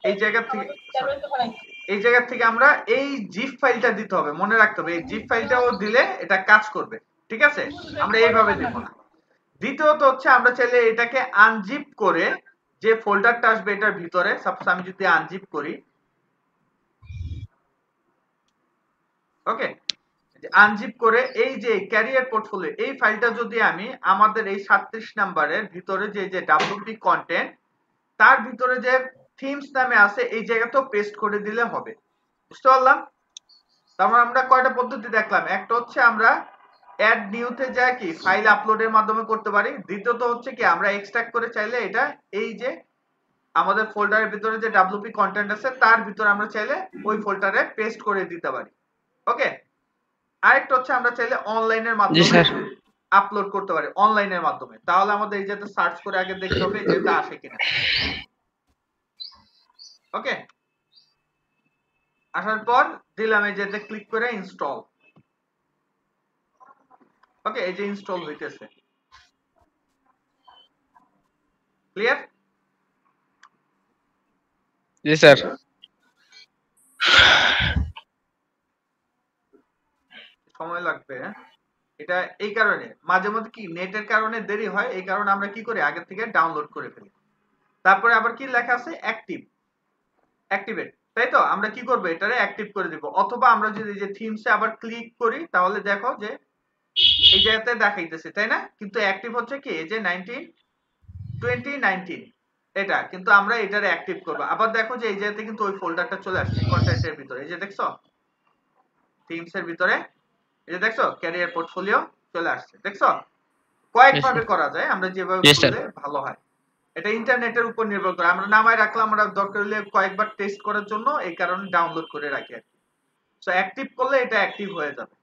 এই জায়গা থেকে আমরা এই জিপ ফাইলটা দিতে হবে, মনে রাখতে হবে এই জিপ ফাইলটাও দিলে এটা কাজ করবে, ঠিক আছে, আমরা এইভাবে দেব না। দ্বিতীয়ত হচ্ছে আমরা চাইলে এটাকে আনজিপ করে যে ফোল্ডারটা আসবে এটার ভিতরে, সাপোজ আমি যদি আনজিপ করি, ওকে, আনজিপ করে এই যে ক্যারিয়ার পোর্টফোলিও এই ফাইলটা যদি আমি আমাদের এই 37 নাম্বারের ভিতরে যে যে ডব্লিউপি কন্টেন্ট তার ভিতরে যে থিমস নামে আছে এই জায়গাতেও পেস্ট করে দিলে হবে, বুঝতে পারলাম। তারপর আমরা কয়টা পদ্ধতি দেখলাম, একটা হচ্ছে আমরা অ্যাড নিউতে যা কি ফাইল আপলোডের মাধ্যমে করতে পারি, দ্বিতীয়ত হচ্ছে কি আমরা এক্সট্রাক্ট করে চাইলে এটা এই যে আমাদের ফোল্ডারের ভিতরে যে ডব্লিউপি কন্টেন্ট আছে তার ভিতরে আমরা চাইলে ওই ফোল্ডারে পেস্ট করে দিতে পারি। ওকে, আরেকটা হচ্ছে আমরা চাইলে অনলাইনের মাধ্যমে আপলোড করতে পারি, অনলাইনের মাধ্যমে, তাহলে আমাদের এই যেটা সার্চ করে আগে দেখতে হবে যেটা আসে কিনা। ওকে, আসার পর দিলাম এই যেটা ক্লিক করে ইনস্টল। ওকে, এই যে ইনস্টল হইতেছে, ক্লিয়ার? জি স্যার। সময় লাগবে, এটা এই কারণে মাঝে মধ্যে কি নেটের কারণে দেরি হয়, এই কারণে আমরা কি করি আগে থেকে ডাউনলোড করে ফেলি। তারপরে আবার কি লেখা আছে অ্যাক্টিভেট, তাই তো আমরা কি করব এটারে অ্যাক্টিভ করে দিব অথবা আমরা যদি এই যে থিমসে আবার ক্লিক করি তাহলে দেখো যে এই জায়গাতে দেখাইতেছে তাই না কিন্তু অ্যাক্টিভ হচ্ছে কি এই যে 2019 এটা কিন্তু আমরা এটারে অ্যাক্টিভ করব আবার দেখো যে এই জায়গাতে কিন্তু ওই ফোল্ডারটা চলে আসছে কন্টেন্টের ভিতরে এই যে দেখছো থিমসের ভিতরে এই যে দেখছো ক্যারিয়ার পোর্টফোলিও চলে আসছে দেখছো কয়েকভাবে করা যায় আমরা যেভাবে করলে ভালো হয় এটা ইন্টারনেটের উপর নির্ভর করে আমরা নামায় রাখলাম আমরা দরকার হলে কয়েকবার টেস্ট করার জন্য এই কারণে ডাউনলোড করে রাখি আর কি সো অ্যাক্টিভ করলে এটা অ্যাক্টিভ হয়ে যাবে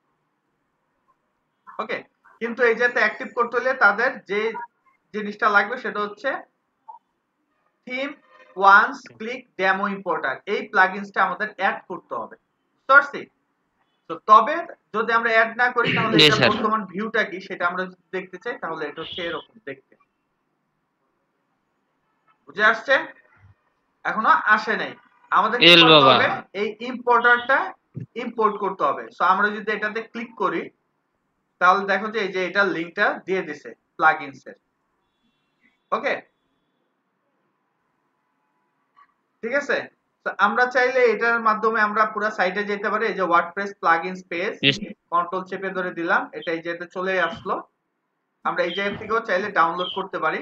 ওকে কিন্তু এই যেতে অ্যাক্টিভ করতে হলে তাদের যে জিনিসটা লাগবে সেটা হচ্ছে theme once click demo importer এই প্লাগইনসটা আমাদের অ্যাড করতে হবে বুঝতে তো তবে যদি আমরা অ্যাড না করি তাহলে এটা বর্তমান ভিউটা কি সেটা আমরা যদি দেখতে চাই তাহলে এটা হচ্ছে এরকম দেখতে বুঝে আসছে এখনো আসে নাই আমাদের কি করতে হবে এই ইম্পোর্টারটা ইম্পোর্ট করতে হবে সো আমরা যদি এটাতে ক্লিক করি তাহলে দেখো যে এই যে এটা লিংকটা দিয়ে দিছে প্লাগইনস এর ওকে ঠিক আছে তো আমরা চাইলে এটার মাধ্যমে আমরা পুরো সাইটে যেতে পারি এই যে ওয়ার্ডপ্রেস প্লাগইনস পেজ কন্ট্রোল চেপে ধরে দিলাম এটা এই জায়গাতে চলে আসলো আমরা এই জায়গা থেকেও চাইলে ডাউনলোড করতে পারি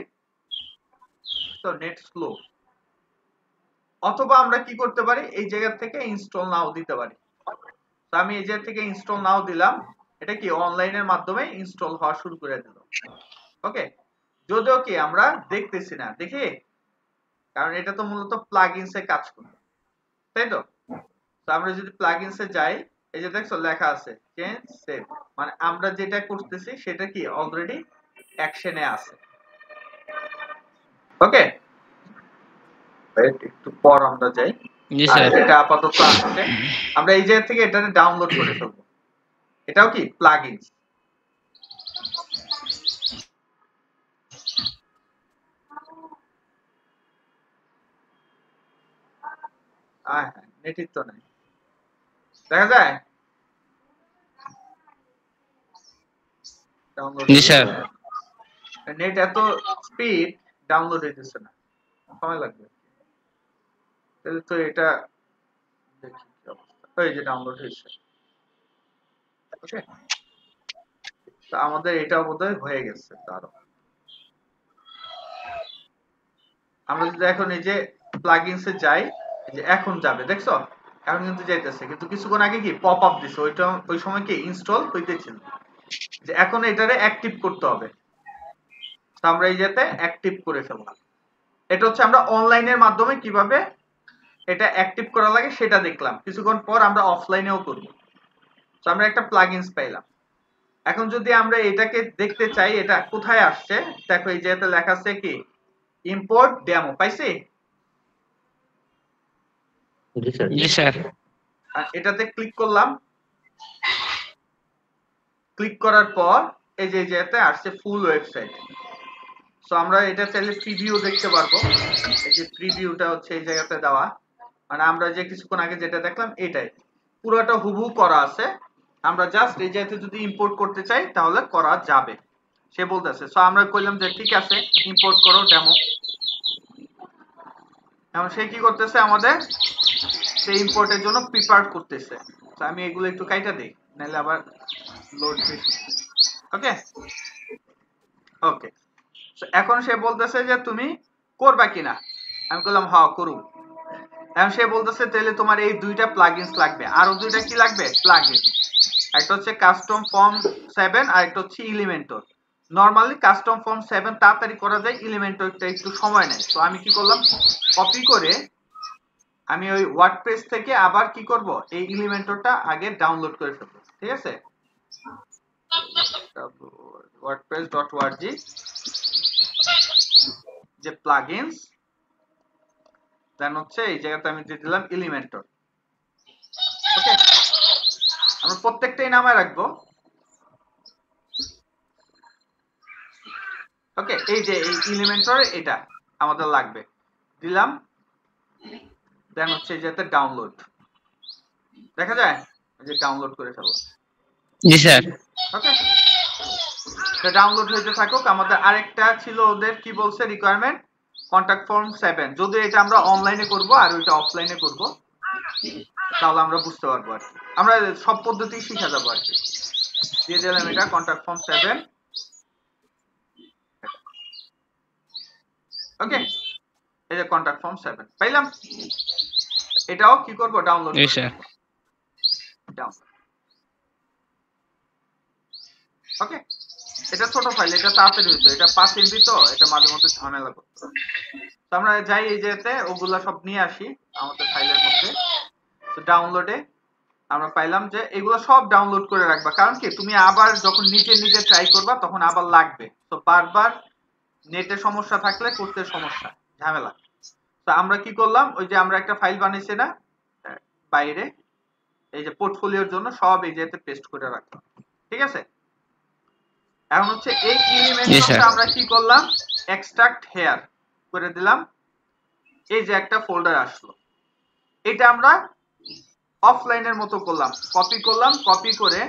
তো নেট স্লো অথবা আমরা কি করতে পারি এই জায়গা থেকে ইনস্টল নাও দিতে পারি তো আমি এই জায়গা থেকে ইনস্টল নাও দিলাম এটা কি অনলাইনের মাধ্যমে ইনস্টল হওয়া শুরু করে দিল ওকে যদিও কি আমরা দেখতেছি না দেখি কারণ এটা তো মূলত প্লাগইনসে কাজ করে তাই তো তো আমরা যদি প্লাগইনসে যাই এই যে দেখছো লেখা আছে চেঞ্জ সেভ মানে আমরা যেটা করতেছি সেটা কি অলরেডি অ্যাকশনে আছে ওকে একটু পর আমরা যাই জি স্যার এটা আপাতত আছে আমরা এই জায়গা থেকে এটা ডাউনলোড করে ফেলবো এটাও কি প্লাগইনস নেটই তো নাই দেখা যায় জি স্যার নেট এত স্পিড ডাউনলোড হইতেছে না সময় লাগবে তাহলে তো এটা দেখি কি অবস্থা এই যে ডাউনলোড হয়েছে ওকে তো আমাদের এটা বোধহয় হয়ে গেছে তারও আমরা যদি এখন এই যে প্লাগইনসে যাই এই যে এখন যাবে দেখছো এখন কিন্তু যাইতেছে কিন্তু কিছুক্ষণ আগে কি পপ আপ দিছে ওইটা ওই সময় কি ইনস্টল হইতেছিল যে এখন এটারে অ্যাক্টিভ করতে হবে তো আমরা এই যেতে অ্যাক্টিভ করে ফেললাম এটা হচ্ছে আমরা অনলাইনের মাধ্যমে কিভাবে এটা অ্যাক্টিভ করা লাগে সেটা দেখলাম কিছুক্ষণ পর আমরা অফলাইনেও করব তো আমরা একটা প্লাগইনস পাইলাম এখন যদি আমরা এটাকে দেখতে চাই এটা কোথায় আসছে দেখো এই যেতে লেখা আছে কি ইম্পোর্ট ডেমো পাইছি জি স্যার এটাতে ক্লিক করলাম ক্লিক করার পর এই যে যেতে আসছে ফুল ওয়েবসাইট সো আমরা এটা চাইলে প্রিভিউ দেখতে পারবো এই যে প্রিভিউটা হচ্ছে এই জায়গাতে দেওয়া মানে আমরা যে কিছুক্ষণ আগে যেটা দেখলাম এটাই পুরোটা হুবহু করা আছে আমরা জাস্ট এই জায়গাতে যদি ইম্পোর্ট করতে চাই তাহলে করা যাবে সে বলতেছে সো আমরা কইলাম যে ঠিক আছে ইম্পোর্ট করো ডেমো এখন সে কি করতেছে আমাদের সেই ইম্পোর্টের জন্য প্রিপেয়ার করতেছে তো আমি এগুলো একটু কাইটা দেই নাহলে আবার লোড বেশি ওকে ওকে সো এখন সে বলতেছে যে তুমি করবা কিনা আমি বললাম হ্যাঁ করব এখন সে বলতেছে তাহলে তোমার এই দুইটা প্লাগইনস লাগবে আর দুইটা কি লাগবে প্লাগইন একটা হচ্ছে কাস্টম ফর্ম 7 আর একটা হচ্ছে এলিমেন্টর নরমালি কাস্টম ফর্ম 7 তাড়াতাড়ি করা যায় এলিমেন্টরটা একটু সময় নেয় তো আমি কি করলাম কপি করে আমি ওই ওয়ার্ডপ্রেস থেকে আবার কি করব এই এলিমেন্টরটা আগে ডাউনলোড করে ফেলবো ঠিক আছে wordpress.org যে প্লাগইনস দেন হচ্ছে এই জায়গাতে আমি দিয়ে দিলাম এলিমেন্টর ওকে আমরা প্রত্যেকটাই নামে রাখবো ওকে এই যে এই এলিমেন্টর এটা আমাদের লাগবে দিলাম দেন হচ্ছে যেতে ডাউনলোড দেখা যায় এই যে ডাউনলোড করে ফেললাম জি স্যার ওকে তো ডাউনলোড হইতে থাকুক আমাদের আরেকটা ছিল ওদের কি বলছে রিকোয়ারমেন্ট কন্টাক্ট ফর্ম 7 যদি এটা আমরা অনলাইনে করব আর ওইটা অফলাইনে করব তাহলে আমরা বুঝতে পারবো আর কি। আমরা সব পদ্ধতি শিখে যাবো আর কি। দিয়ে দিলাম এটা কন্টাক্ট ফর্ম 7। ওকে, এই যে কন্টাক্ট ফর্ম 7 পাইলাম। এটাও কি করব, ডাউনলোড জি স্যার। ওকে, এটা ছোট ফাইল, এটা তাড়াতাড়ি হতো, এটা 5 MB তো এটা মাঝে মধ্যে ঝামেলা করতে হয়। তো আমরা যাই এই যেতে ওগুলা সব নিয়ে আসি আমাদের ফাইলের মধ্যে। তো ডাউনলোডে আমরা পাইলাম যে এগুলো সব ডাউনলোড করে রাখবা, কারণ কি তুমি আবার যখন নিজে ট্রাই করবা তখন আবার লাগবে। তো বারবার নেটে সমস্যা থাকলে করতে সমস্যা, ঝামেলা। তো আমরা কি করলাম, ওই যে আমরা একটা ফাইল বানিয়েছি না বাইরে, এই যে পোর্টফোলিওর জন্য, সব এই যেতে পেস্ট করে রাখলাম। ঠিক আছে, এখন হচ্ছে এই এলিমেন্টটা আমরা কি করলাম, এক্সট্রাক্ট হেয়ার করে দিলাম। এই যে একটা ফোল্ডার আসলো, এটা আমরা অফলাইনের মতো করলাম, কপি করে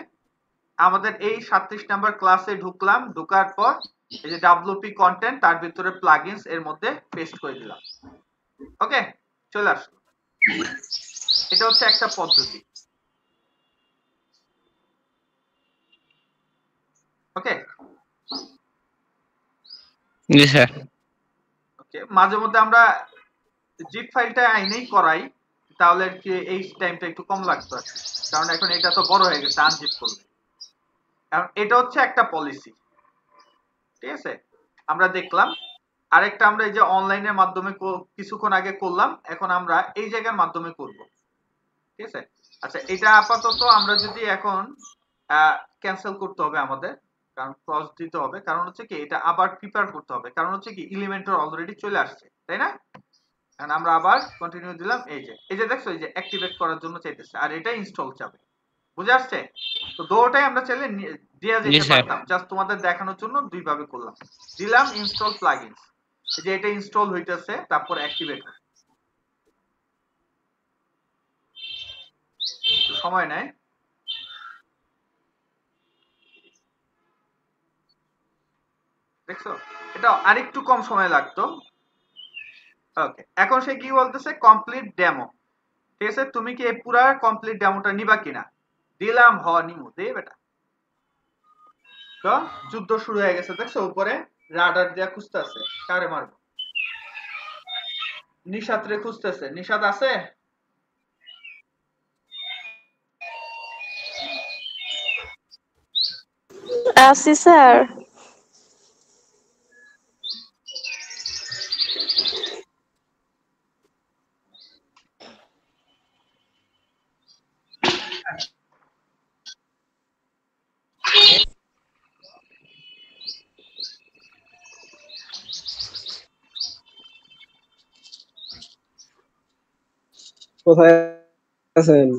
আমাদের এই 37 নাম্বার ক্লাসে ঢুকলাম, ঢোকার পর এই যে ডব্লিউপি কন্টেন্ট তার ভিতরে প্লাগইনস এর মধ্যে পেস্ট করে দিলাম। ওকে, চলে আসলো। এটা হচ্ছে একটা পদ্ধতি। ওকে জি স্যার। ওকে, মাঝে মধ্যে আমরা জিপ ফাইলটা আইনেই করাই, তাহলে আর কি এই টাইমটা একটু কম লাগতো আর কি, কারণ এখন এটা তো বড় হয়ে গেছে আনজিপ করলে। এখন এটা হচ্ছে একটা পলিসি। ঠিক আছে, আমরা দেখলাম। আরেকটা আমরা এই যে অনলাইনের মাধ্যমে কিছুক্ষণ আগে করলাম, এখন আমরা এই জায়গার মাধ্যমে করব। ঠিক আছে, আচ্ছা এটা আপাতত আমরা যদি এখন ক্যান্সেল করতে হবে আমাদের, কারণ ক্রস দিতে হবে, কারণ হচ্ছে কি এটা আবার প্রিপেয়ার করতে হবে, কারণ হচ্ছে কি এলিমেন্টর অলরেডি চলে আসছে, তাই না? এখন আমরা আবার কন্টিনিউ দিলাম। এই যে দেখছো, এই যে অ্যাক্টিভেট করার জন্য চাইতেছে, আর এটা ইনস্টল যাবে। বুঝে আসছে? তো দুটোটাই আমরা চাইলে দিয়ে যেতে পারতাম, জাস্ট তোমাদের দেখানোর জন্য দুই ভাবে করলাম। দিলাম ইনস্টল প্লাগইনস, এই যে এটা ইনস্টল হইতেছে, তারপর অ্যাক্টিভেট সময় নেয়। দেখছো, এটা আরেকটু কম সময় লাগতো। ওকে, এখন সে কি বলতেছে, কমপ্লিট ডেমো। ঠিক আছে, তুমি কি এই পুরো কমপ্লিট ডেমোটা নিবা কিনা? দিলাম নিমু, দে বেটা। তো যুদ্ধ শুরু হয়ে গেছে, দেখছো উপরে রাডার দিয়া খুঁজতেছে কারে মারবো। নিশাত রে খুঁজতেছে, নিশাত আছে? আছি স্যার। কোথায় আছেন?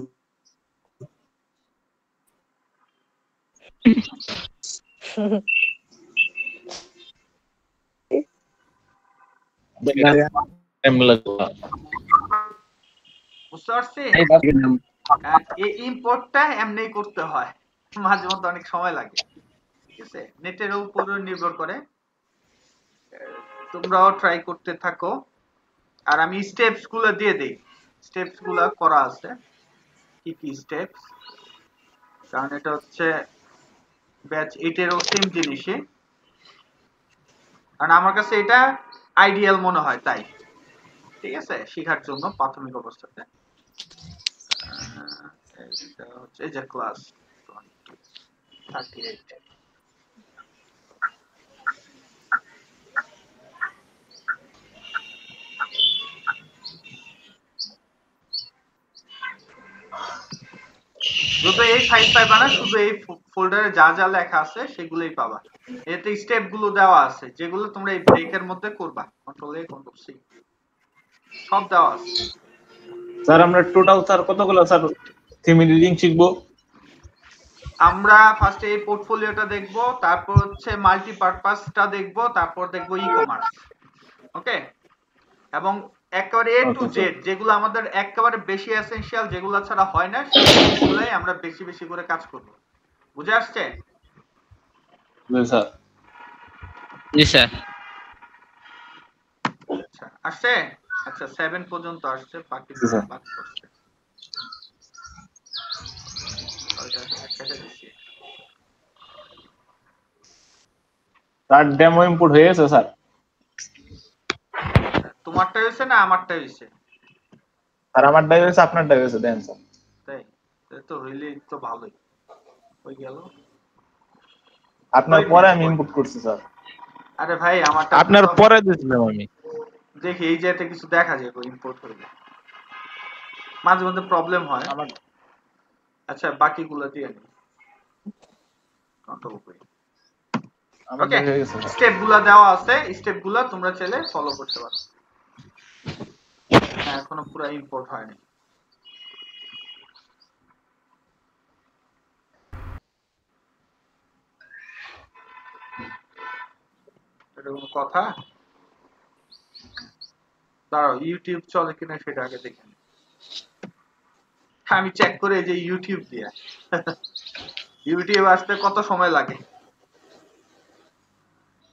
বুঝতে পারছি, এই ইম্পোর্টটা এমনি করতে হয়, মাঝে মধ্যে অনেক সময় লাগে। ঠিক আছে, নেটের উপর নির্ভর করে, তোমরাও ট্রাই করতে থাকো। আর আমি স্টেপস গুলো দিয়ে দেই, স্টেপস গুলো করা আছে, কি কি স্টেপস, কারণ এটা হচ্ছে ব্যাচ 8 এরও সেম জিনিসই, কারণ আমার কাছে এটা আইডিয়াল মনে হয়, তাই। ঠিক আছে, শেখার জন্য প্রাথমিক অবস্থাতে এটা হচ্ছে এই যে ক্লাস 38। যত এই ফাইল পাইবা না, শুধু এই ফোল্ডারে যা যা লেখা আছে সেগুলোই পাবা। এতে স্টেপ গুলো দেওয়া আছে যেগুলো তোমরা এই ব্রেকের মধ্যে করবা, কন্ট্রোল এ কন্ট্রোল সি সব দেওয়া আছে। স্যার আমরা টোটাল স্যার কতগুলো স্যার থিম এডিটিং শিখবো? আমরা ফার্স্টে এই পোর্টফোলিওটা দেখবো, তারপর হচ্ছে মাল্টিপারপাসটা দেখবো, তারপর দেখবো ই-কমার্স। ওকে, এবং একেবারে এ টু জেড যেগুলো আমাদের একেবারে বেশি এসেনশিয়াল, যেগুলো ছাড়া হয় না, সেগুলোই আমরা বেশি বেশি করে কাজ করব। বুঝে আসছে? জি স্যার। জি স্যার। আচ্ছা আসছে, আচ্ছা 7 পর্যন্ত আসছে, বাকি বাদ করছে। এটা কেটে দিচ্ছি। তার ডেমো ইম্পোর্ট হয়ে গেছে স্যার। তোমারটা হয়েছে না আমারটা হয়েছে? আর আমার ডাই হয়েছে, আপনার ডাই হয়েছে, দেন স্যার। তাই তো হইলে তো ভালোই হয়ে গেল। আপনার পরে আমি ইনপুট করছি স্যার। আরে ভাই আমারটা আপনার পরে দিয়েছিলাম আমি। দেখি এই যে এটা কিছু দেখা যায় ইম্পোর্ট হইলে মাঝে মধ্যে প্রবলেম হয়। আচ্ছা বাকিগুলো দিয়ে নি কন্ট্রোল করি। ওকে স্টেপগুলো দেওয়া আছে, স্টেপগুলো তোমরা চাইলে ফলো করতে পারো। হ্যাঁ এখনো পুরো ইম্পোর্ট হয়নি। এটা কোনো কথা? দাঁড়াও ইউটিউব চলে কিনা সেটা আগে দেখে নিই। আমি চেক করে যে ইউটিউব দিয়ে ইউটিউব আসতে কত সময় লাগে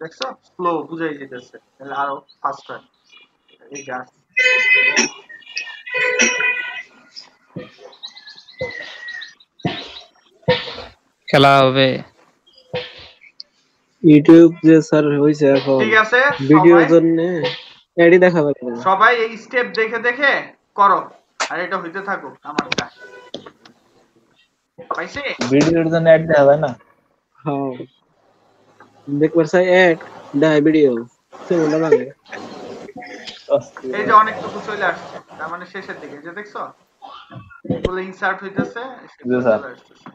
দেখছো? স্লো বুঝাই যেতেছে, তাহলে আরো ফাস্ট হয়। এই যে খেলা হবে ইউটিউব যে স্যার হইছে এখন ঠিক আছে ভিডিওর জন্য এডি দেখাবে না। সবাই এই স্টেপ দেখে দেখে করো আর এটা হইতে থাকুক আমারটা। পাইছে? ভিডিওর জন্য অ্যাড দেওয়া যায় না? হ্যাঁ দেখবার চাই এড দেয় ভিডিও সেমনটা লাগে। এই যে অনেকটুকু চলে আসছে, তার মানে শেষের দিকে যে দেখছো এগুলো ইনসার্ট হইতেছে, জি স্যার। চলে আসতেছে।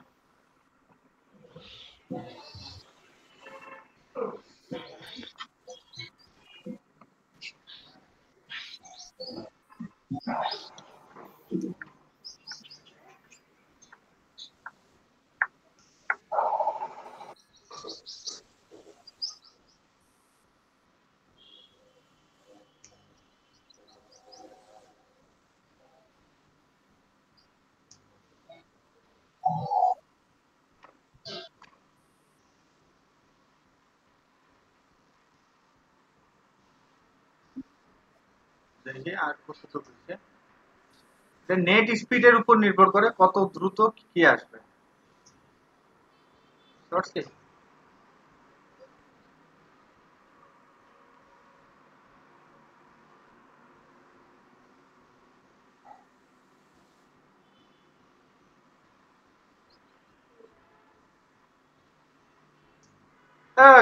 দেখি আর কত হচ্ছে। নেট স্পিডের উপর নির্ভর করে কত দ্রুত কি আসবে। বুঝতে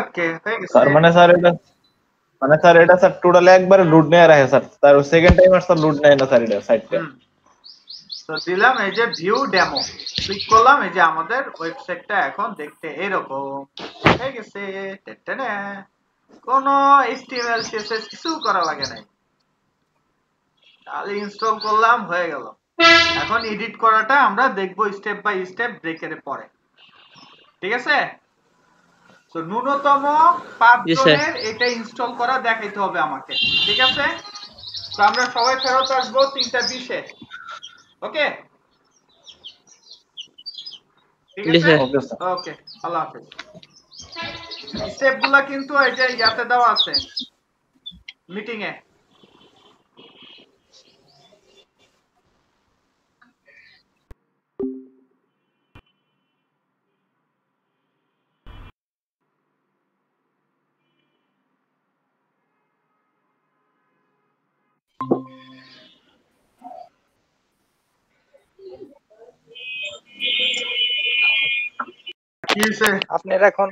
ওকে হয়ে গেছে। স্যার মানে স্যার এটা স্যার টোটাল একবারে লোড নেয় রাখে স্যার, তার সেকেন্ড টাইম আর স্যার লোড নেয় না স্যার এটা সাইটটা। তো দিলাম এই যে ভিউ ডেমো, ক্লিক করলাম, এই যে আমাদের ওয়েবসাইটটা এখন দেখতে এরকম হয়ে গেছে। টেটেনে কোনো HTML CSS কিছু করা লাগে নাই, তাহলে ইনস্টল করলাম হয়ে গেল। এখন এডিট করাটা আমরা দেখবো স্টেপ বাই স্টেপ ব্রেকের পরে, ঠিক আছে? তো ন্যূনতম 5 জনের এটা ইনস্টল করা দেখাইতে হবে আমাকে, ঠিক আছে? তো আমরা সবাই ফেরত আসবো 3:20-এ। ওকে ঠিক আছে, ওকে আল্লাহ হাফেজ। স্টেপগুলো কিন্তু এই যে ইয়াতে দেওয়া আছে মিটিং এ। আপনার এখন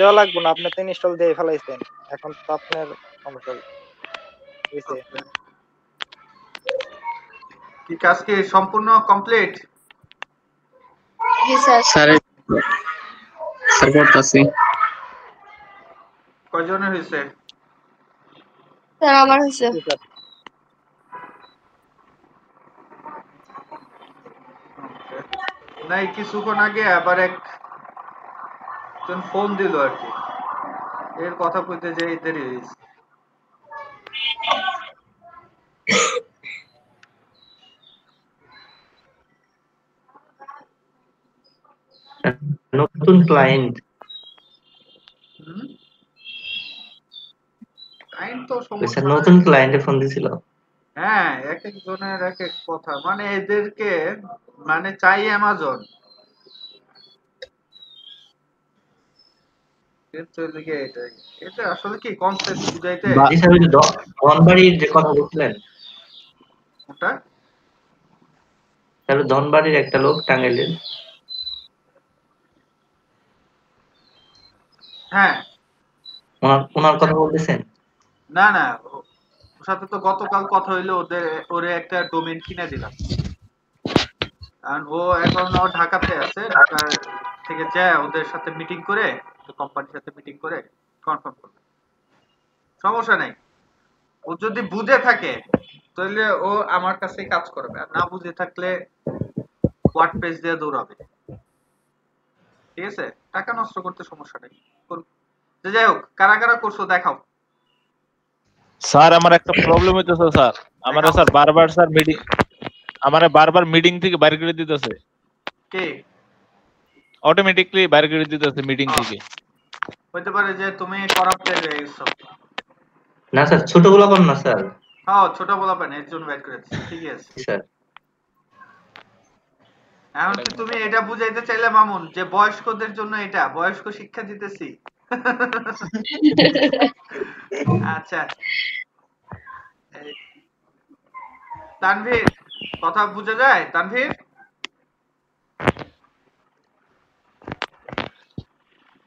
দেওয়া লাগবে না, আপনি তো ইনস্টল দিয়ে ফেলাইছেন, এখন তো আপনার সমস্যা হইছে। কি কাজ কি সম্পূর্ণ কমপ্লিট? জি স্যার। স্যার করতেছি। কয়জনের হইছে? স্যার আমার হইছে। নাই কিছুক্ষণ আগে আবার একজন ফোন দিল আর কি, এর কথা কইতে যে দেরি হয়েছে। নতুন ক্লায়েন্ট তো সমস্যা নতুন ক্লায়েন্টে ফোন দিছিল। হ্যাঁ এক একজনের এক এক কথা, মানে এদেরকে মানে চাই অ্যামাজন, কিন্তু লিগে এটা আসলে কি কনসেপ্ট বুঝাইতে জি স্যার, ওই যে ধনবাড়ির যে কথা বলছিলেন, ওটা স্যার ধনবাড়ির একটা লোক টাঙ্গাইলের, হ্যাঁ ওনার কথা বলতেছেন? না না ওর সাথে তো গতকাল কথা হইলো, ওরে একটা ডোমেইন কিনে দিলাম। আর ও এখন ঢাকাতে আছে, ঢাকা থেকে যায় ওদের সাথে মিটিং করে, কোম্পানির সাথে মিটিং করে কনফার্ম করবে। সমস্যা নাই, ও যদি বুঝে থাকে তাহলে ও আমার কাছে কাজ করবে, আর না বুঝে থাকলে ওয়ার্ডপ্রেস দিয়ে দৌড়াবে। ঠিক আছে, টাকা নষ্ট করতে সমস্যা নেই। যাই হোক, কারা কারা করছো দেখাও। স্যার আমার একটা প্রবলেম হইতেছে স্যার, আমারে স্যার বারবার মিটিং থেকে বাইরে করে দিতেছে। কে? অটোমেটিক্যালি বাইরে করে দিতেছে মিটিং থেকে। হইতে পারে যে তুমি করাপ্টেড হয়ে গেছো। না স্যার, ছোটগুলো কোন না স্যার। হ্যাঁ, ছোট বলা পান এর জন্য বাইর করেছে। ঠিকই আছে স্যার। এখন কি তুমি এটা বুঝাইতে চাইলে মামুন যে বয়স্কদের জন্য এটা বয়স্ক শিক্ষা দিতেছি? আচ্ছা, তানভীর কথা বুঝা যায়? তানভীর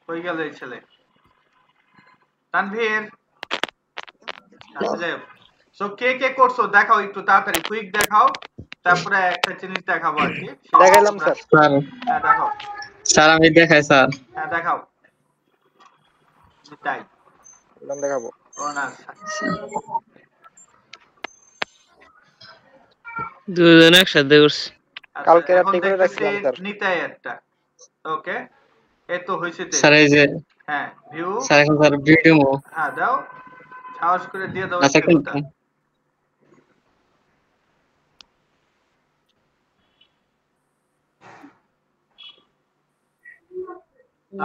কই গেল এই ছেলে? তানভীর, আচ্ছা যাই হোক, সো কে কে করছো দেখাও একটু তাড়াতাড়ি, কুইক দেখাও, তারপরে একটা জিনিস দেখাবো আর কি। দেখাইলাম স্যার। স্যার হ্যাঁ দেখাও। স্যার আমি দেখাই স্যার। হ্যাঁ দেখাও, তাই দেখাবো। ও না দুজন একসাথে করছি। কালকে এখন রাতে করে দেখতেছি রাখছিলাম স্যার। নিতাই একটা। ওকে, এই তো হইছে তে। স্যার এই যে হ্যাঁ ভিউ, স্যার এখন স্যার ভিডিও মো। হ্যাঁ দাও, সাহস করে দিয়ে দাও আচ্ছা স্কেলটা। কোনটা?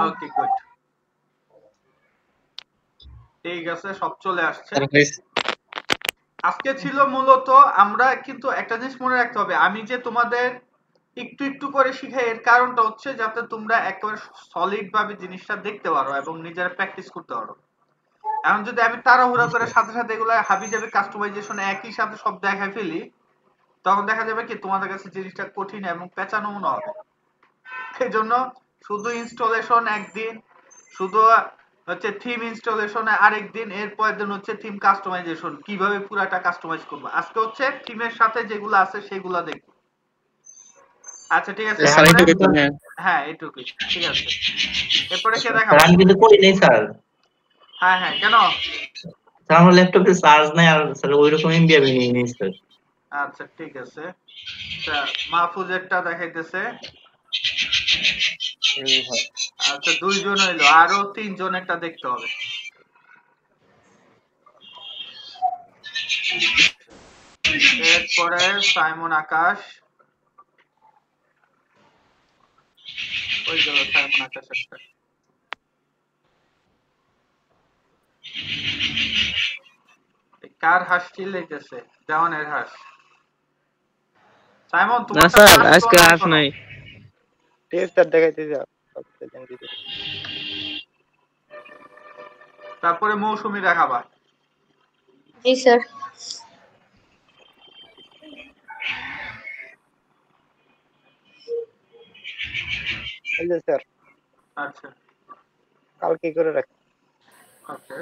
ওকে গুড, ঠিক আছে সব চলে আসছে। স্যার হইছে। আজকে ছিল মূলত আমরা কিন্তু একটা জিনিস মনে রাখতে হবে, আমি যে তোমাদের একটু একটু করে শিখাই এর কারণটা হচ্ছে যাতে তোমরা একেবারে সলিড ভাবে জিনিসটা দেখতে পারো এবং নিজেরা প্র্যাকটিস করতে পারো। এখন যদি আমি তাড়াহুড়া করে সাথে সাথে এগুলো হাবিজাবি কাস্টমাইজেশন একই সাথে সব দেখায় ফেলি, তখন দেখা যাবে কি তোমাদের কাছে জিনিসটা কঠিন এবং পেঁচানো মনে হবে। এই জন্য শুধু ইনস্টলেশন একদিন, শুধু হচ্ছে থিম ইনস্টলেশন আরেকদিন, এরপরের দিন হচ্ছে থিম কাস্টমাইজেশন, কিভাবে পুরাটা কাস্টমাইজ করবো। আজকে হচ্ছে থিমের সাথে যেগুলো আছে সেগুলো দেখবো। আচ্ছা ঠিক আছে, স্যার এইটুকু তো না। হ্যাঁ এইটুকুই ঠিক আছে। এরপরে কে স্যার দেখাবো? আমি কিন্তু করি নাই স্যার। হ্যাঁ হ্যাঁ, কেন? স্যার আমার ল্যাপটপে চার্জ নাই, আর স্যার ওইরকম এমবি আমি নিয়ে নিই স্যার। আচ্ছা ঠিক আছে, মাহফুজেরটা দেখাইতেছে। আচ্ছা দুইজন হইলো, আরো তিনজন একটা দেখতে হবে। এরপরে সাইমন আকাশ, ওই গেল সাইমন আকাশ একটা। কার হাঁস চিল্লাইতেছে? দেওয়ানের হাঁস। সাইমন না তোমার স্যার, আজকে হাস নাই। ঠিক আছে স্যার, দেখাইতেছি। তারপরে মৌসুমী দেখাবা। জি স্যার। এই যে স্যার, আচ্ছা কালকে করে রাখি। ওকে,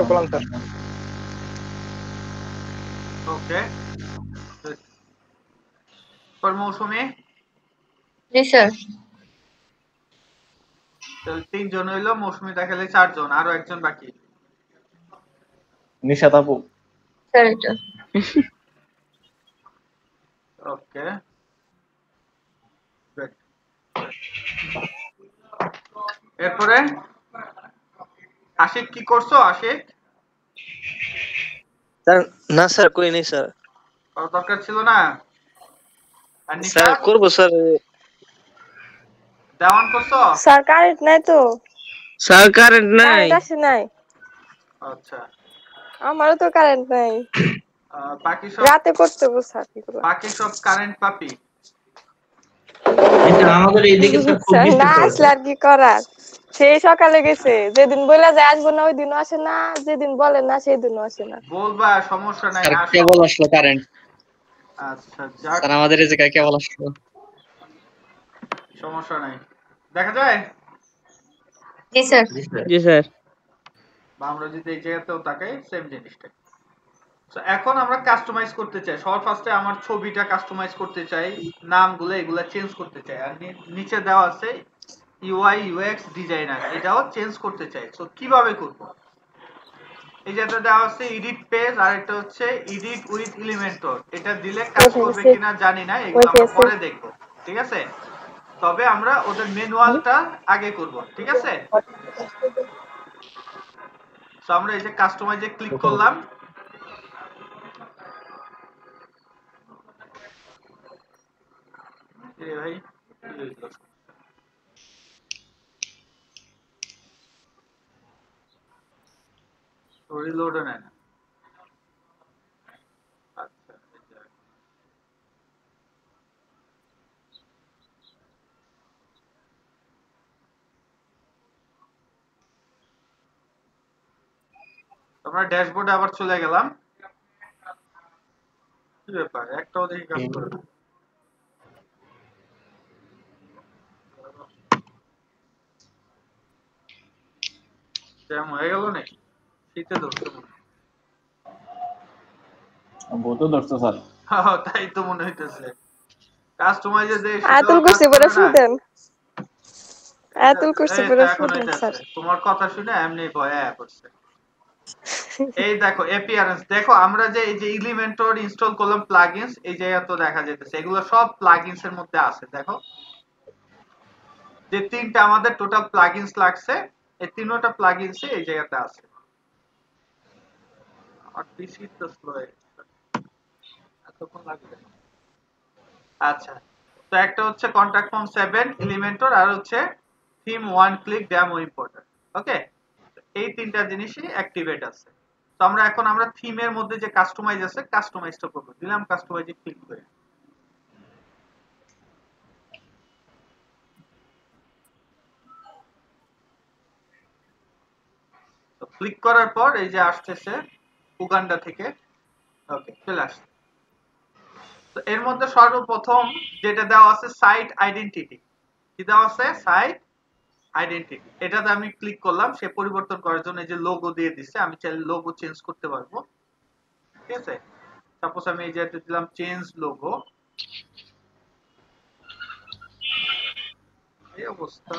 করলাম স্যার। ওকে পর মৌসুমী। জি স্যার। তাহলে তিনজন হইলো, মৌসুমী দেখালে চারজন, আরো একজন বাকি। নিশাত আপু। স্যার এটা। ওকে এরপরে আশিক কি করছো? আশিক স্যার না স্যার, কই নাই স্যার। করার দরকার ছিল না। আর নিশা স্যার করব স্যার। দেওয়ান করছো? স্যার কারেন্ট নাই তো। স্যার কারেন্ট নাই। কারেন্ট আসে নাই। আচ্ছা আমারও তো কারেন্ট নাই। বাকি সব রাতে করতে হবে স্যার এগুলো। বাকি সব কারেন্ট পাপি। কিন্তু আমাদের এইদিকে তো খুব স্যার বৃষ্টি না আসলে পড়েছে। আর কি করার, সেই সকালে গেছে, যেদিন বলে যায় আসবো না ওই দিনও আসে না, যেদিন বলে না সেই দিনও আসে না। বলবা সমস্যা নাই স্যার আসো। কেবল আসলো কারেন্ট। আচ্ছা যাক, স্যার আমাদের এই জায়গায় কেবল আসলো। সমস্যা নাই, দেখা যায়। জি স্যার। জি স্যার। জি স্যার। বা আমরা যদি এই জায়গাতেও তাকাই সেম জিনিসটা। তো এখন আমরা কাস্টমাইজ করতে চাই, সবার ফার্স্টে আমার ছবিটা কাস্টমাইজ করতে চাই, নামগুলো এগুলা চেঞ্জ করতে চাই, আর নিচে দেওয়া আছে ইউআই ইউএক্স ডিজাইনার, এটাও চেঞ্জ করতে চাই। তো কিভাবে করব? এই যেটা দেওয়া আছে এডিট পেজ, আর একটা হচ্ছে এডিট উইথ এলিমেন্টর, এটা দিলে কাজ করবে কিনা জানি না, এগুলো আমরা পরে দেখব, ঠিক আছে? তবে আমরা ওদের ম্যানুয়ালটা আগে করব, ঠিক আছে? তো আমরা এই যে কাস্টমাইজে ক্লিক করলাম, এ ভাই রিলোড নেয় না। আচ্ছা আমরা ড্যাশবোর্ডে আবার চলে গেলাম। কি ব্যাপার, একটাও দেখি কাজ করে না। জ্যাম হয়ে গেল নাকি? শীতে ধরছে মনে হয়। ভূতও ধরছে স্যার। হ্যাঁ, তাই তো মনে হইতেছে। কাস্টমাইজে যে আয়াতুল সেটাও কাজ কুরসি পড়ে করে ফু না। দেন, আয়াতুল কুরসি এই তো পড়ে ফু এখন দেন স্যার। হইতেছে, তোমার কথা শুনে এমনি ভয় আয়া পড়ছে। এই দেখো অ্যাপিয়ারেন্স, দেখো আমরা যে এই যে এলিমেন্টর ইনস্টল করলাম প্লাগইনস, এই জায়গা তো দেখা যাইতেছে এগুলো সব প্লাগইনস এর মধ্যে আছে। দেখো যে তিনটা আমাদের টোটাল প্লাগইনস লাগছে, এই তিনটা প্লাগইনস এই জায়গাতে আছে। আর পিসি তো স্লো হয়ে গেছে, এতক্ষণ লাগবে। আচ্ছা, তো একটা হচ্ছে কন্টাক্ট ফর্ম 7 এলিমেন্টর, আর হচ্ছে থিম 1 ক্লিক ডেমো ইম্পোর্টার। ওকে, এই তিনটা জিনিসই অ্যাক্টিভেট আছে। তো আমরা এখন আমরা থিমের মধ্যে যে কাস্টমাইজ আছে কাস্টমাইজটা করব, দিলাম কাস্টমাইজে ক্লিক করে। তো ক্লিক করার পর এই যে আসতেছে উগান্ডা থেকে, ওকে চলে আসছে। তো এর মধ্যে সর্বপ্রথম যেটা দেওয়া আছে সাইট আইডেন্টিটি, কি দেওয়া আছে? Site identity. এটাতে আমি ক্লিক করলাম, সে পরিবর্তন করার জন্য যে লোগো দিয়ে দিচ্ছে, আমি চাইলে লোগো চেঞ্জ করতে পারবো, ঠিক আছে? সাপোজ আমি এই যে দিলাম চেঞ্জ লোগো, এই অবস্থা।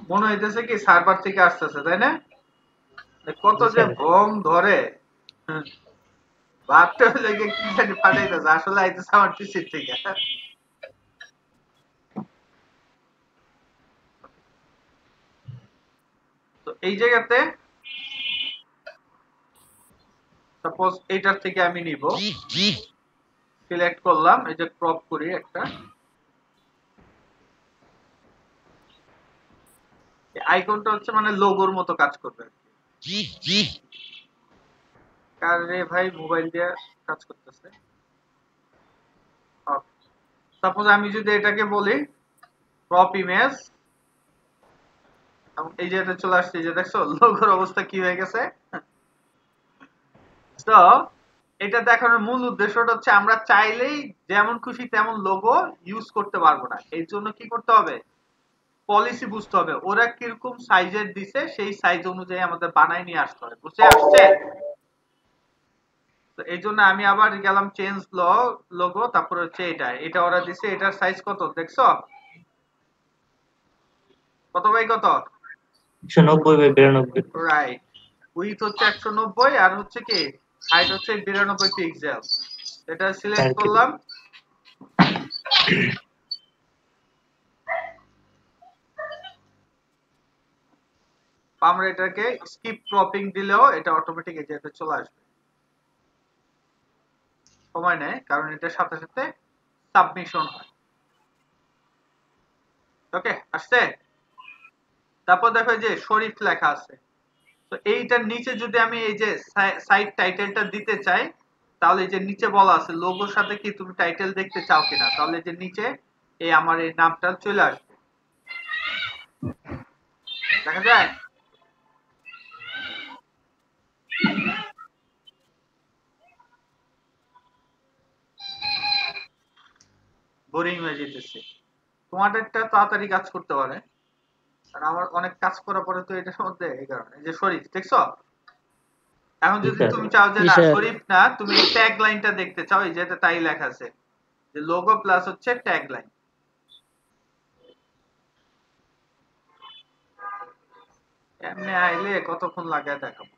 মনে হইতেছে কি সার্ভার থেকে আসতেছে, তাই না? কত যে ভং ধরে, ভাবতে হলে কি জানি পাঠাইতেছে, আসলে আইতেছে আমার পিসির থেকে। তো এই জায়গাতে সাপোজ এইটার থেকে আমি নিব, সিলেক্ট করলাম, এই যে ক্রপ করি একটা, আইকনটা হচ্ছে মানে লোগোর মতো কাজ করবে। কারে ভাই মোবাইল দিয়ে কাজ করতেছে। সাপোজ আমি যদি এটাকে বলি ক্রপ ইমেজ, এই যে এটা চলে আসছে, যে দেখছো লোগোর অবস্থা কি হয়ে গেছে। তো এটা দেখানোর মূল উদ্দেশ্যটা হচ্ছে আমরা চাইলেই যেমন খুশি তেমন লোগো ইউজ করতে পারবো না। এই জন্য কি করতে হবে? পলিসি বুঝতে হবে, ওরা কিরকম সাইজের দিছে সেই সাইজ অনুযায়ী আমাদের বানায় নিয়ে আসতে হবে, বুঝতে আসছে? তো এই জন্য আমি আবার গেলাম চেঞ্জ লোগো, তারপর হচ্ছে এটা ওরা দিছে, এটার সাইজ কত দেখছো? কত বাই কত? 190 বাই 92। রাইট, উইথ হচ্ছে 190, আর হচ্ছে কি হাইট হচ্ছে 92 পিক্সেল। এটা সিলেক্ট করলাম, আমরা এটাকে স্কিপ ক্রপিং দিলেও এটা অটোমেটিক এই জায়গাতে চলে আসবে, সময় নেয় কারণ এটার সাথে সাথে সাবমিশন হয়। ওকে আসছে? তারপর দেখো এই যে শরীফ লেখা আছে, তো এইটার নিচে যদি আমি এই যে সাইট টাইটেলটা দিতে চাই, তাহলে এই যে নিচে বলা আছে লোগোর সাথে কি তুমি টাইটেল দেখতে চাও কিনা, তাহলে যে নিচে এই আমার এই নামটা চলে আসবে, দেখা যায়। বোরিং হয়ে যেতেছে, তোমাদেরটা তাড়াতাড়ি কাজ করতে পারে, আর আমার অনেক কাজ করার পরে তো এটার মধ্যে এই কারণে। এই যে শরীফ দেখছো, এখন জি যদি স্যার। তুমি চাও যে জি না স্যার। শরীফ না, তুমি ট্যাগ লাইনটা দেখতে চাও, এই যে তাই লেখা আছে যে লোগো প্লাস হচ্ছে ট্যাগ লাইন। এমনি আইলে কতক্ষণ লাগে দেখাবো,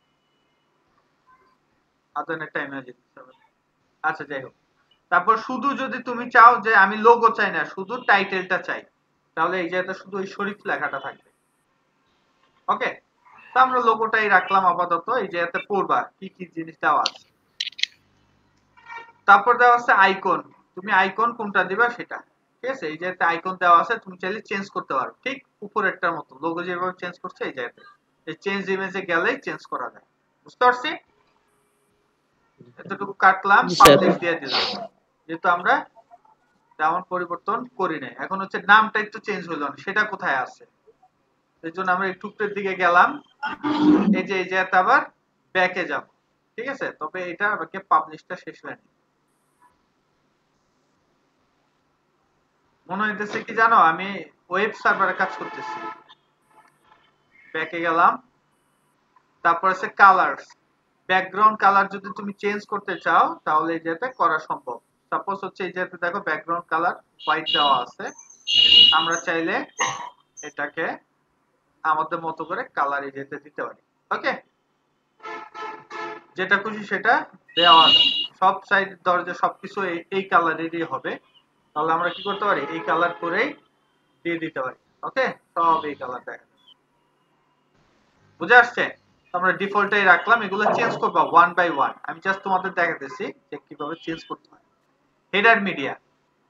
আদানের টাইম হয়ে যেতে হবে। আচ্ছা যাই হোক, তারপর শুধু যদি তুমি চাও যে আমি লোগো চাই না, শুধু টাইটেলটা চাই, তাহলে এই জায়গাটা শুধু ওই শরীফ লেখাটা থাকবে। ওকে, তো আমরা লোগোটাই রাখলাম আপাতত। এই জায়গাতে পড়বা কি কি জিনিস দেওয়া আছে। তারপর দেওয়া আছে আইকন, তুমি আইকন কোনটা দিবা সেটা, ঠিক আছে। এই জায়গাতে আইকন দেওয়া আছে, তুমি চাইলে চেঞ্জ করতে পারো, ঠিক উপরেরটার মতো লোগো যেভাবে চেঞ্জ করছে এই জায়গাতে এই চেঞ্জ ইমেজে গেলেই চেঞ্জ করা যায়। বুঝতে পারছি? এতটুকু কাটলাম, জি স্যার। পাবলিশ দিয়ে দিলাম, যেহেতু আমরা তেমন পরিবর্তন করি নাই। এখন হচ্ছে নামটা একটু চেঞ্জ হলো না, সেটা কোথায় আছে, এই জন্য আমরা একটু উপরের দিকে গেলাম, এই যে এই জায়গাতে আবার ব্যাকে যাব, ঠিক আছে। তবে এটা আমাকে পাবলিশটা শেষ হয়নি, মনে হইতেছে কি জানো, আমি ওয়েব সার্ভারে কাজ করতেছি। ব্যাকে গেলাম, তারপর আছে কালারস, ব্যাকগ্রাউন্ড কালার যদি তুমি চেঞ্জ করতে চাও তাহলে এই জায়গাতে করা সম্ভব। সাপোজ হচ্ছে এই জায়গাতে দেখো ব্যাকগ্রাউন্ড কালার হোয়াইট দেওয়া আছে, আমরা চাইলে এটাকে আমাদের মতো করে কালার এই জায়গাতে দিতে পারি। ওকে, যেটা খুশি সেটা দেওয়া যায়, সব সাইড দরজা সবকিছু এই কালারেরই হবে, তাহলে আমরা কি করতে পারি, এই কালার করেই দিয়ে দিতে পারি। ওকে, সব এই কালার দেখা যাবে। বুঝে আসছে? আমরা ডিফল্টটাই রাখলাম, এগুলো চেঞ্জ করবা ওয়ান বাই ওয়ান, আমি জাস্ট তোমাদের দেখাতেছি যে কিভাবে চেঞ্জ করতে হয়। হেডার মিডিয়া,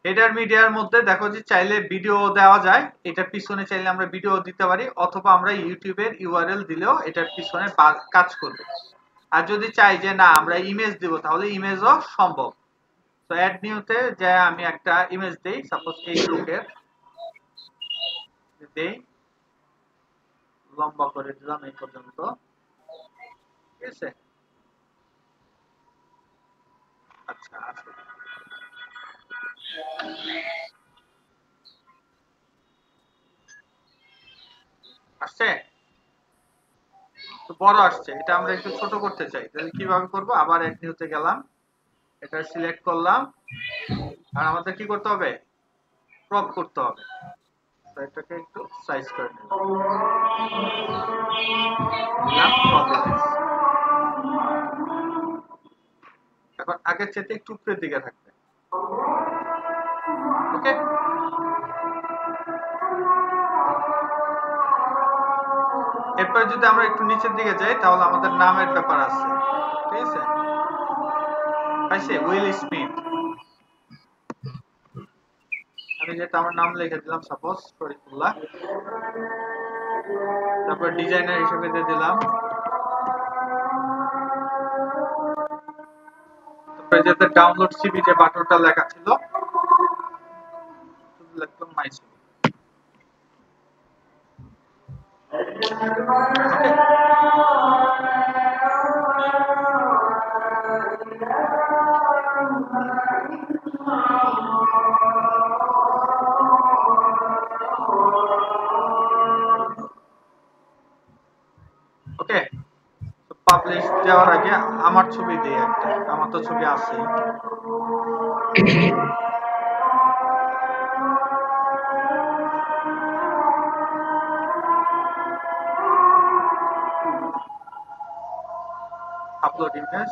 হেডার মিডিয়ার মধ্যে দেখো যে চাইলে ভিডিও দেওয়া যায়, এটার পিছনে চাইলে আমরা ভিডিও দিতে পারি, অথবা আমরা ইউটিউবের ইউআরএল দিলেও এটার পিছনে কাজ করবে। আর যদি চাই যে না আমরা ইমেজ দিব, তাহলে ইমেজও সম্ভব। তো অ্যাড নিউতে যে আমি একটা ইমেজ দেই, সাপোজ এই লোকের দেই, লম্বা করে দিলাম এই পর্যন্ত, ঠিক আছে। আচ্ছা আসো, আসছে তো বড় আসছে, এটা আমরা একটু ছোট করতে চাই, তাহলে কিভাবে করব, আবার অ্যাড নিউতে গেলাম, এটা সিলেক্ট করলাম, আর আমাদের কি করতে হবে, ক্রপ করতে হবে। তো এটাকে একটু সাইজ করে নিলাম, crop image। এখন আগের চাইতে একটু উপরের দিকে থাকবে। ওকে, এরপরে যদি আমরা একটু নিচের দিকে যাই তাহলে আমাদের নামের ব্যাপার আছে, ঠিক আছে। পাইছে উইল স্মিথ, আমি যেটা আমার নাম লিখে দিলাম সাপোজ শরীফুল্লাহ, তারপর ডিজাইনার হিসেবে দিয়ে দিলাম, তারপরে যেটা ডাউনলোড সিভি যে বাটনটা লেখা ছিল লিখলাম মাই সিভি। ওকে, পাবলিশ দেওয়ার আগে আমার ছবি দিই একটা, আমার তো ছবি আছে। আপলোড ইমেজ,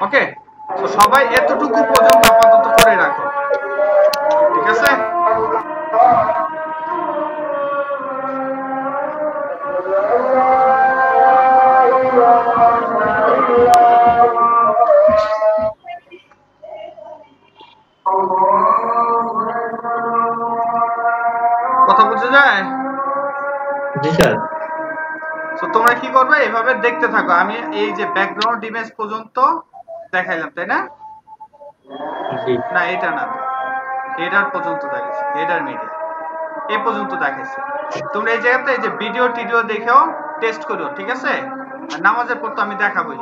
ওকে, তো সবাই এতটুকু পর্যন্ত আপাতত করে রাখো, ঠিক আছে? কথা বুঝে যায়? জি স্যার। তো তোমরা কি করবে, এভাবে দেখতে থাকো। আমি এই যে ব্যাকগ্রাউন্ড ইমেজ পর্যন্ত দেখাইলাম, তাই না? জি। না, এটা না, হেডার পর্যন্ত দেখাইছি, হেডার মিডিয়া এই পর্যন্ত দেখাইছি। তোমরা এই জায়গাতে এই যে ভিডিও টিডিও দেখেও টেস্ট করো, ঠিক আছে? আর নামাজের পর তো আমি দেখাবোই,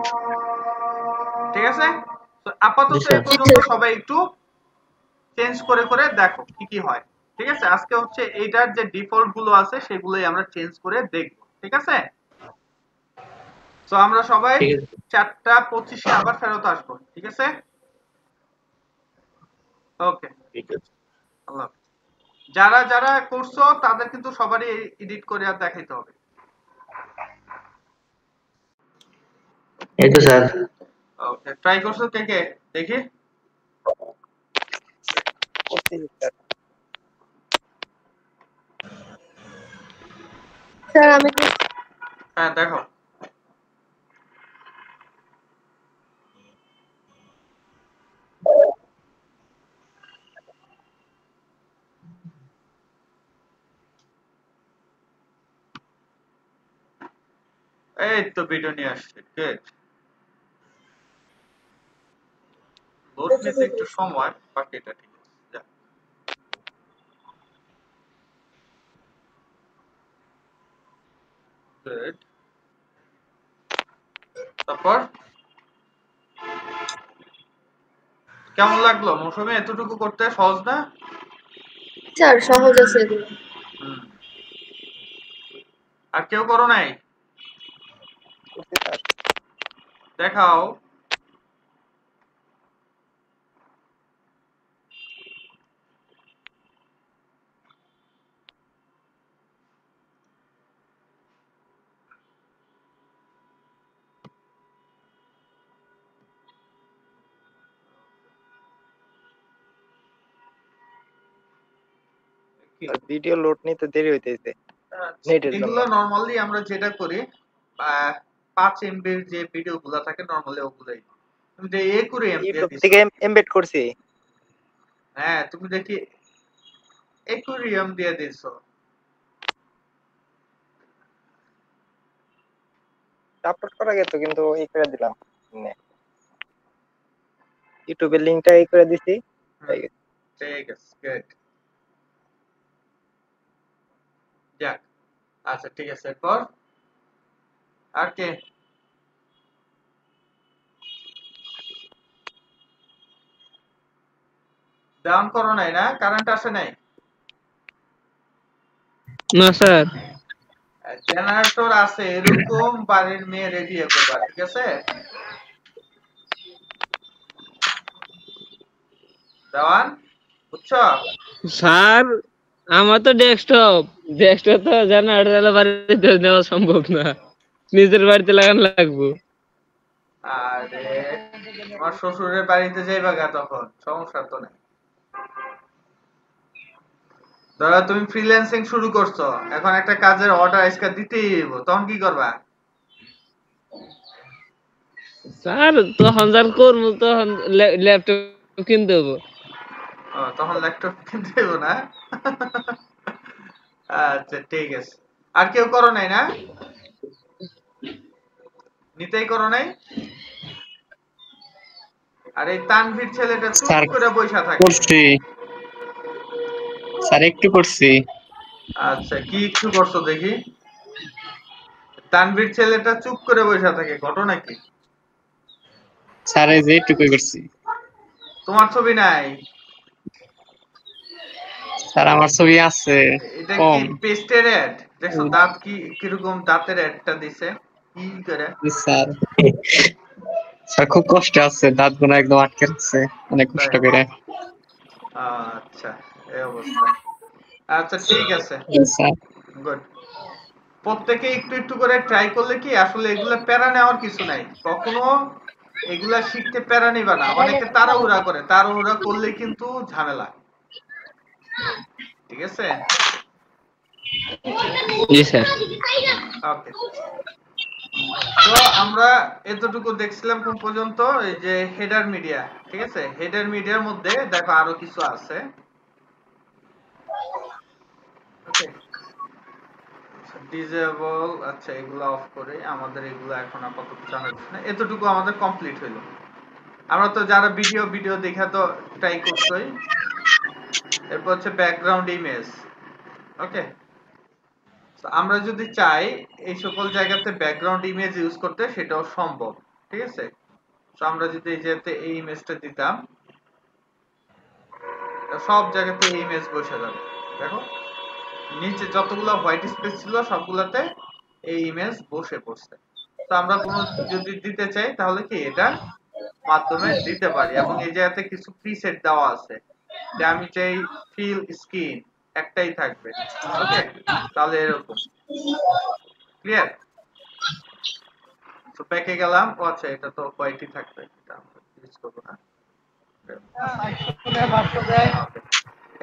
ঠিক আছে? তো আপাতত এই পর্যন্ত সবাই একটু চেঞ্জ করে করে দেখো কি কি হয়, ঠিক আছে? আজকে হচ্ছে এইটার যে ডিফল্ট গুলো আছে সেগুলোই আমরা চেঞ্জ করে দেখব, ঠিক আছে? তো আমরা সবাই 4:25-এ আবার ফেরত আসবো, ঠিক আছে? ওকে, ঠিক আছে। আল্লাহ হাফেজ। যারা যারা করছো তাদের কিন্তু সবারই এডিট করে আর দেখাইতে হবে। এই তো স্যার। ওকে, ট্রাই করছো কে কে দেখি? স্যার আমি হ্যাঁ, দেখো। এই তো ভিডিও নিয়ে আসছে, গুড। লোড নিতে একটু সময়, বাকিটা ঠিক আছে। যা। গুড। তারপর কেমন লাগলো মৌসুমী? এতটুকু করতে সহজ না? স্যার সহজ আছে এগুলো। হুম। আর কেউ করো নাই? দেখাও। ভিডিও লোড নিতে দেরি হইতেছে নেটের জন্য। এগুলো নরমালি আমরা যেটা করি 5 এমবির যে ভিডিও গুলা থাকে নরমালি ওগুলাই তুমি যে এ করে ইউটিউব থেকে এমবেড করছি। হ্যাঁ, তুমি দেখি একুরিয়াম দিয়ে দিছো। আপলোড করা গেছে কিন্তু এই করে দিলাম। ইউটিউবের লিংকটা এই করে দিছি। ঠিক আছে, গুড। যাক, আচ্ছা ঠিক আছে। এরপর আর কে? ডাউন করো নাই না? কারেন্ট আসে নাই? না স্যার। জেনারেটর আছে এরকম বাড়ির মেয়ে রেডি করবা, ঠিক আছে? দেওয়ান, বুঝছো? স্যার আমার তো ডেস্কটপ তো জেনারেটর বাড়িতে নেওয়া সম্ভব না, নিজের বাড়িতে লাগানো লাগবে। আরে আমার শ্বশুরের বাড়িতে যাইবা গা, তখন সমস্যা তো নাই। ধরো তুমি ফ্রিল্যান্সিং শুরু করছো, এখন একটা কাজের অর্ডার আজকে দিতেই হইব, তখন কি করবা? স্যার তখন যার করবো তখন ল্যাপটপ কিনতে হবো। তখন ল্যাপটপ কিনতে হইব না? আচ্ছা ঠিক আছে। আর কেউ করো নাই না? নিতেই করো নাই? আর এই তানভীর ছেলেটা চুপ করে বইসা থাকে। করছি। স্যার একটু করছি। আচ্ছা কি একটু করছো দেখি। তানভীর ছেলেটা চুপ করে বসে থাকে, ঘটনা কি? স্যার এই যে একটুকুই করছি। তোমার ছবি নাই? স্যার আমার ছবি আছে এটা কি কম। পেস্টের অ্যাড? দেখছো দাঁত কি কিরকম দাঁতের অ্যাডটা দিছে কি করে? স্যার স্যার খুব কষ্ট আছে, দাঁত গুলো একদম আটকে রাখছে অনেক কষ্ট তাই? করে। আচ্ছা এই অবস্থা। আচ্ছা ঠিক আছে, স্যার গুড। প্রত্যেকে একটু একটু করে ট্রাই করলে কি আসলে এগুলা প্যারা নেওয়ার কিছু নাই। কখনো এগুলা শিখতে প্যারা নিবা না। অনেকে তাড়াহুড়া করে, তাড়াহুড়া করলে কিন্তু ঝামেলা। ঠিক আছে? জি স্যার। ওকে, তো আমরা এতটুকু দেখছিলাম কোন পর্যন্ত, এই যে হেডার মিডিয়া। ঠিক আছে, হেডার মিডিয়ার মধ্যে দেখো আরো কিছু আছে। ওকে, ডিজেবল, আচ্ছা এগুলো অফ করে আমাদের এগুলো এখন আপাতত জানা যাচ্ছে না। এতটুকু আমাদের কমপ্লিট হইলো। আমরা তো যারা ভিডিও ভিডিও দেখা তো ট্রাই করছই। এরপর হচ্ছে ব্যাকগ্রাউন্ড ইমেজ। ওকে, আমরা যদি চাই এই সকল জায়গাতে ব্যাকগ্রাউন্ড ইমেজ ইউজ করতে, সেটাও সম্ভব। ঠিক আছে, তো আমরা যদি এই জায়গাতে এই ইমেজটা দিতাম, সব জায়গাতে এই ইমেজ বসে যাবে। দেখো নিচে যতগুলো হোয়াইট স্পেস ছিল সবগুলাতে এই ইমেজ বসে পড়ছে। তো আমরা কোনো যদি দিতে চাই তাহলে কি এটা মাধ্যমে দিতে পারি। এবং এই জায়গাতে কিছু প্রিসেট দেওয়া আছে যে আমি চাই ফিল স্ক্রিন একটাই থাকবে। ওকে, তাহলে এরকম ক্লিয়ার। তো প্যাকে গেলাম। ও আচ্ছা, এটা তো হোয়াইটই থাকবে, এটা আমরা ইউজ করব না।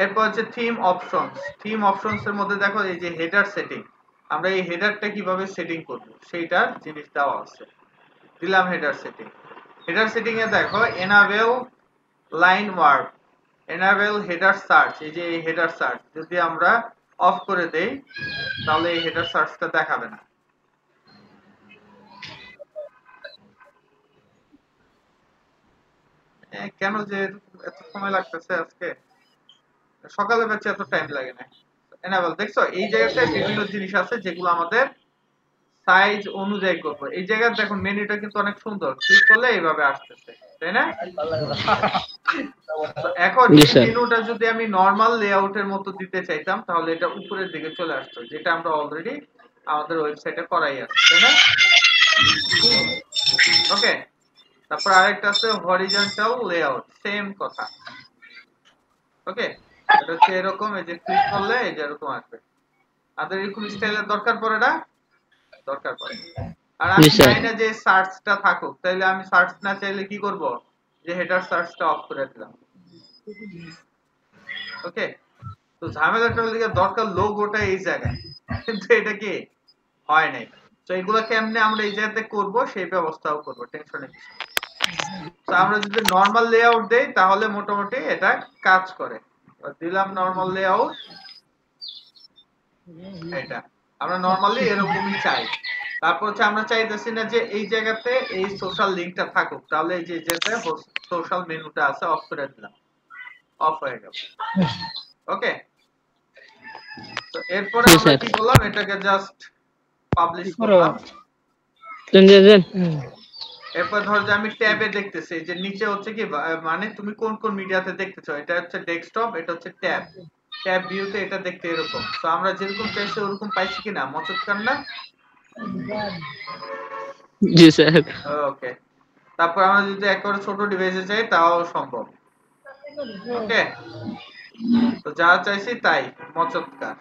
এরপর হচ্ছে থিম অপশনস। থিম অপশনস এর মধ্যে দেখো এই যে হেডার সেটিং, আমরা এই হেডারটা কিভাবে সেটিং করব সেইটার জিনিস দেওয়া আছে। দিলাম হেডার সেটিং। হেডার সেটিং এ দেখো enable line work, enable header search. এই যে এই হেডার সার্চ যদি আমরা অফ করে দেই তাহলে এই হেডার সার্চটা দেখাবে না। কেন যে এত সময় লাগতেছে আজকে? সকালে ব্যাচে এত টাইম লাগে না। এনাবেল, দেখছো এই জায়গাতে বিভিন্ন জিনিস আছে যেগুলো আমাদের সাইজ অনুযায়ী করব। এই জায়গায় দেখুন মেনুটা কিন্তু অনেক সুন্দর, ক্লিক করলে এইভাবে আসতেছে, তাই না? তো এখন জি এই স্যার। মেনুটা যদি আমি নরমাল লেআউটের মতো দিতে চাইতাম তাহলে এটা উপরের দিকে চলে আসতো, যেটা আমরা অলরেডি আমাদের ওয়েবসাইটে করাই আছে, তাই না? ওকে, তারপর আরেকটা আছে হরিজন্টাল লেআউট, সেম কথা। ওকে, এটা হচ্ছে এরকম, এই যে ক্লিক করলে এই যে এরকম আসবে। আমাদের এরকম স্টাইলের দরকার পড়ে না? দরকার পড়ে। আর জি আমি স্যার। চাই না যে সার্চটা থাকুক, তাইলে আমি সার্চ না চাইলে কি করব, যে হেডার সার্চটা অফ করে দিলাম। ওকে, তো ঝামেলাটার লিগে দরকার লোগোটা এই জায়গায়, কিন্তু এটা কি হয় নাই। তো এগুলো কেমনে আমরা এই জায়গাতে করব সেই ব্যবস্থাও করব, টেনশনে কিছু নেই। তো আমরা যদি নরমাল লেআউট দেই তাহলে মোটামুটি এটা কাজ করে। দিলাম নরমাল লেআউট, এটা আমরা নরমালি এরকমই চাই। তারপর হচ্ছে আমরা চাইতেছি না যে এই জায়গাতে এই সোশ্যাল লিংকটা থাকুক, তাহলে এই যে যেতে সোশ্যাল মেনুটা আছে অফ করে দিলাম, অফ হয়ে গেল। ওকে, তো এরপরে জি আমরা স্যার। কি করলাম, এটাকে জাস্ট পাবলিশ করলাম। এরপর ধর যে আমি ট্যাবে দেখতেছি যে নিচে হচ্ছে কি মানে তুমি কোন কোন মিডিয়াতে দেখতেছো, এটা হচ্ছে ডেস্কটপ, এটা হচ্ছে ট্যাব। ট্যাব ভিউতে এটা দেখতে এরকম। তো আমরা যেরকম চাইছি ওরকম পাইছি কিনা, মচৎকার না? জি স্যার। ওকে, তারপর আমরা যদি একেবারে ছোট ডিভাইসে চাই তাও সম্ভব। ওকে, তো যা চাইছি তাই, মচৎকার।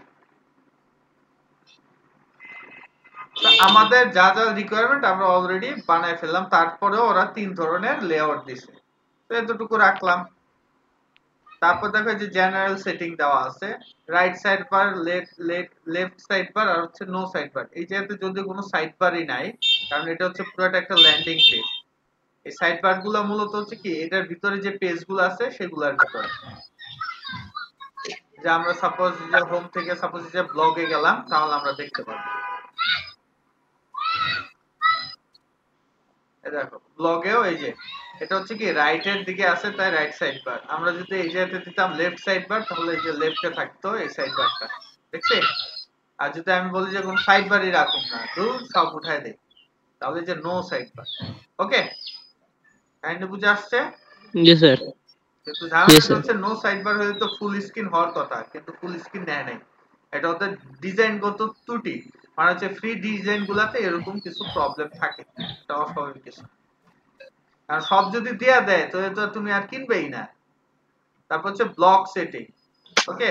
তো আমাদের যা যা রিকোয়ারমেন্ট আমরা অলরেডি বানায় ফেললাম, তারপরেও ওরা 3 ধরনের লেআউট দিছে, তো এতটুকু রাখলাম। তারপর দেখো যে জেনারেল সেটিং দেওয়া আছে, right side bar, left side bar, আর হচ্ছে নো সাইড বার। এই জায়গাতে যদি কোনো সাইড বারই নাই, কারণ এটা হচ্ছে পুরোটা একটা ল্যান্ডিং পেজ। এই সাইড বার গুলো মূলত হচ্ছে কি এটার ভিতরে যে পেজ গুলো আছে সেগুলোর ভিতরে, যে আমরা সাপোজ যে হোম থেকে সাপোজ যে ব্লগে গেলাম তাহলে আমরা দেখতে পাবো। এই দেখো ব্লগেও এই যে এটা হচ্ছে কি রাইটের দিকে আছে তাই রাইট সাইড বার। আমরা যদি এই জায়গাতে দিতাম লেফট সাইড বার তাহলে এই যে লেফটে থাকতো এই সাইড বারটা, দেখছি? আর যদি আমি বলি যে কোন সাইড বারই রাখুন না, দূর সব উঠায় দেই, তাহলে যে নো সাইড বার। ওকে, কাইন্ডলি বুঝে আসছে? জি স্যার। কিন্তু ঝামেলাটা হচ্ছে নো সাইড বার হলে তো ফুল স্ক্রিন হওয়ার কথা, কিন্তু ফুল স্ক্রিন নেয় নাই। এটা ওদের ডিজাইনগত ত্রুটি, মানে হচ্ছে ফ্রি ডিজাইন গুলাতে এরকম কিছু প্রবলেম থাকে, এটা অস্বাভাবিক কিছু। আর সব যদি দেয়া দেয় তো এটা তুমি আর কিনবেই না। তারপর হচ্ছে ব্লক সেটিং। ওকে,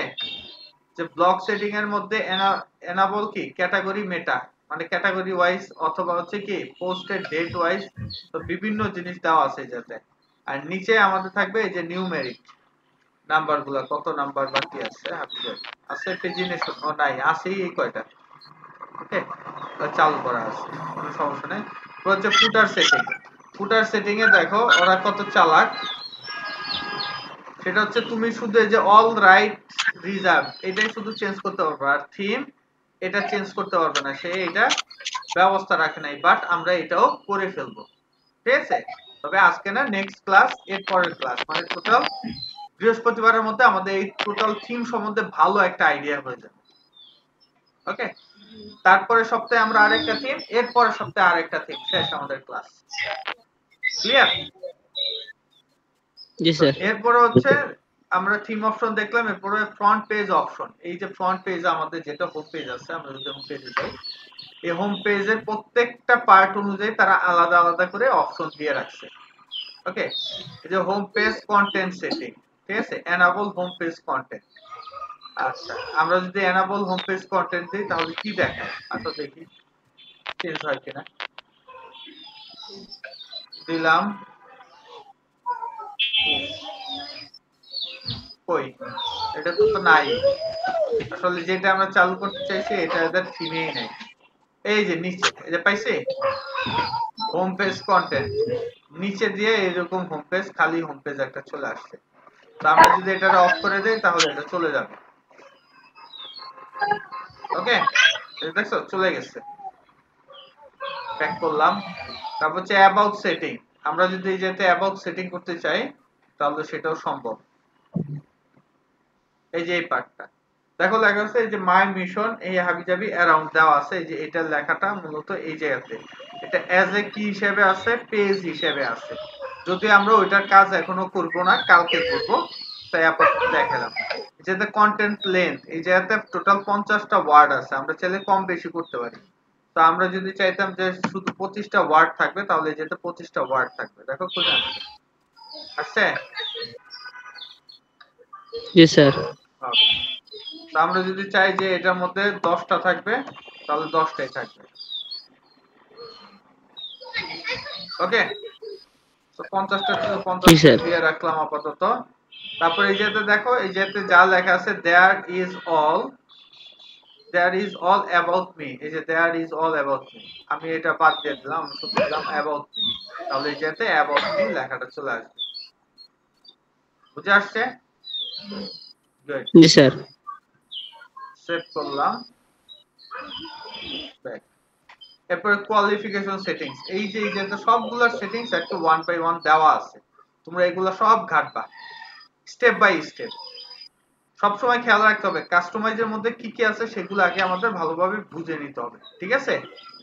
যে ব্লক সেটিং এর মধ্যে এনাবল কি ক্যাটাগরি মেটা, মানে ক্যাটাগরি ওয়াইজ অথবা হচ্ছে কি পোস্টেড ডেট ওয়াইজ, তো বিভিন্ন জিনিস দেওয়া আছে যাতে। আর নিচে আমাদের থাকবে এই যে নিউমেরিক নাম্বার গুলা, কত নাম্বার বাকি আছে আছে পেজিনেশন ও নাই, আছেই এই কয়টা। ওকে, চালু করা আছে, কোনো সমস্যা নেই। তো হচ্ছে ফুটার সেটিং। ফুটার সেটিং এ দেখো ওরা কত চালাক, সেটা হচ্ছে তুমি শুধু এই যে অল রাইট রিজার্ভ এটাই শুধু চেঞ্জ করতে পারবে, আর থিম এটা চেঞ্জ করতে পারবে না, সে এটা ব্যবস্থা রাখে নাই, বাট আমরা এটাও করে ফেলবো, ঠিক আছে? তবে আজকে না, নেক্সট ক্লাস, এর পরের ক্লাস, মানে টোটাল বৃহস্পতিবারের মধ্যে আমাদের এই টোটাল থিম সম্বন্ধে ভালো একটা আইডিয়া হয়ে যাবে। ওকে, তারপরে সপ্তাহে আমরা আরেকটা থিম, এর পরের সপ্তাহে আরেকটা থিম, শেষ আমাদের ক্লাস। ক্লিয়ার? জি স্যার। এরপরে হচ্ছে আমরা থিম অপশন দেখলাম, এরপরে ফ্রন্ট পেজ অপশন। এই যে ফ্রন্ট পেজ আমাদের যেটা হোম পেজ আছে, আমরা যদি হোম পেজে যাই, এই হোম পেজের প্রত্যেকটা পার্ট অনুযায়ী তারা আলাদা আলাদা করে অপশন দিয়ে রাখছে। ওকে, এই যে হোম পেজ কন্টেন্ট সেটিং, ঠিক আছে, এনাবল হোম পেজ কন্টেন্ট। আচ্ছা, আমরা যদি এনাবল হোম পেজ কন্টেন্ট দিই তাহলে কি দেখায়? আচ্ছা দেখি চেঞ্জ হয় কিনা। দিলাম, কই এটা তো নাই, আসলে যেটা আমরা চালু করতে চাইছি এটা এদের থিমেই নাই। এই যে নিচে, এই যে পাইছি হোম পেজ কন্টেন্ট, নিচে দিয়ে এরকম হোম পেজ, খালি হোম পেজ একটা চলে আসছে। তো আমরা যদি এটা অফ করে দেই তাহলে এটা চলে যাবে। ওকে, দেখছো চলে গেছে। ব্যাক করলাম। তারপর হচ্ছে অ্যাবাউট সেটিং। আমরা যদি এই যেতে অ্যাবাউট সেটিং করতে চাই তাহলে সেটাও সম্ভব। এই যে এই পার্টটা দেখো লেখা আছে, এই যে মাই মিশন এই হাবিজাবি অ্যারাউন্ড দেওয়া আছে, এই যে এটার লেখাটা মূলত এই জায়গাতে, এটা অ্যাজ এ কি হিসেবে আছে, পেজ হিসেবে আছে। যদি আমরা ওইটার কাজ এখনো করব না, কালকে করব, তাই আপাতত দেখালাম। যেটা কন্টেন্ট লেন্থ, এই জায়গাতে টোটাল 50টা ওয়ার্ড আছে, আমরা চাইলে কম বেশি করতে পারি। তো আমরা যদি চাইতাম যে শুধু 25টা ওয়ার্ড থাকবে তাহলে এই যেটা 25টা ওয়ার্ড থাকবে, দেখো কোথায় আসছে। জি স্যার। তো আমরা যদি চাই যে এটার মধ্যে 10টা থাকবে তাহলে 10টাই থাকবে। ওকে, তো 50টা 50 দিয়ে রাখলাম আপাতত। তারপর এই যেতে দেখো, এই যেতে যা লেখা আছে there is all about me, এই যে there is all about me, আমি এটা বাদ দিয়ে দিলাম, আমি শুধু দিলাম about me, তাহলে এই যেতে about me লেখাটা চলে আসবে। বুঝে আসছে? গুড। জি স্যার। সেভ করলাম, ব্যাক। এরপরে কোয়ালিফিকেশন সেটিংস, এই যে সবগুলোর সেটিংস একটু 1 বাই 1 দেওয়া আছে, তোমরা এগুলো সব ঘাটবা স্টেপ বাই স্টেপ। সবসময় খেয়াল রাখতে হবে কাস্টমাইজের মধ্যে কি কি আছে সেগুলো আগে আমাদের ভালোভাবে বুঝে নিতে হবে, ঠিক আছে?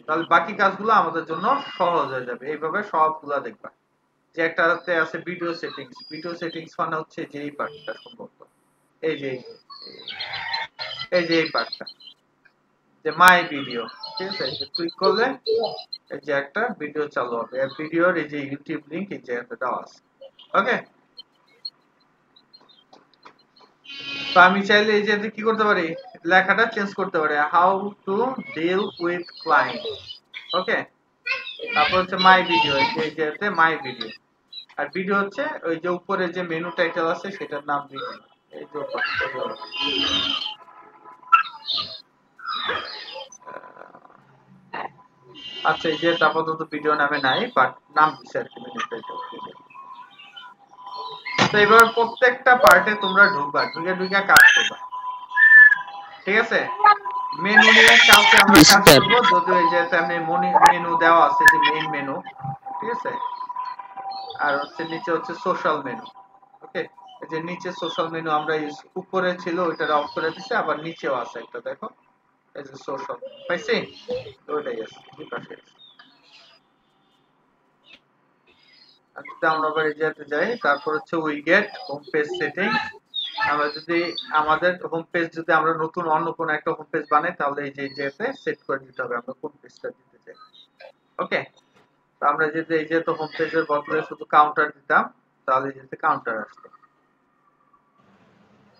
তাহলে বাকি কাজগুলো আমাদের জন্য সহজ হয়ে যাবে। এইভাবে সবগুলা দেখবা। যে একটাতে আছে ভিডিও সেটিংস, ভিডিও সেটিংস মানে হচ্ছে যে এই পার্টটা সম্ভবত, এই যে এই পার্টটা, যে মাই ভিডিও, ঠিক আছে? ক্লিক করলে এই যে একটা ভিডিও চালু হবে, এই ভিডিওর এই যে ইউটিউব লিংক এই জায়গাতে দেওয়া আছে। ওকে, তো আমি চাইলে এই যে কি করতে পারি, লেখাটা চেঞ্জ করতে পারি, how to deal with client. Okay, তারপর হচ্ছে মাই ভিডিও, এই যে মাই ভিডিও, আর ভিডিও হচ্ছে ওই যে উপরে যে মেনু টাইটেল আছে সেটার নাম ভিডিও, এই যে আচ্ছা এই যে আপাতত ভিডিও নামে নাই, বাট নাম দিছে আর কি মেনু টাইটেল। তো এবার প্রত্যেকটা পার্টে তোমরা ঢুকবা, ঢুকে কাজ করবা, ঠিক আছে? মেনু নিয়ে কালকে আমরা কাজ করব, যদিও এই যে মেনু দেওয়া আছে, যে মেইন মেনু, ঠিক আছে? আর হচ্ছে নিচে হচ্ছে সোশ্যাল মেনু। ওকে, এই যে নিচে সোশ্যাল মেনু আমরা উপরে ছিল ওইটা অফ করে দিছি, আবার নিচেও আছে একটা, দেখো এই যে সোশ্যাল পাইছি, ওইটাই আছে এই পাশে। আচ্ছা আমরা আবার এই জায়গাতে যাই, তারপর হচ্ছে উইগেট হোম পেজ সেটিং। আমরা যদি আমাদের হোম পেজ যদি আমরা নতুন অন্য কোন একটা হোম পেজ বানাই, তাহলে এই যে জায়গাতে সেট করে দিতে হবে আমরা কোন পেজটা দিতে চাই। ওকে, তো আমরা যদি এই যে তো হোম পেজের বদলে শুধু কাউন্টার দিতাম, তাহলে যেতে কাউন্টার আসতো,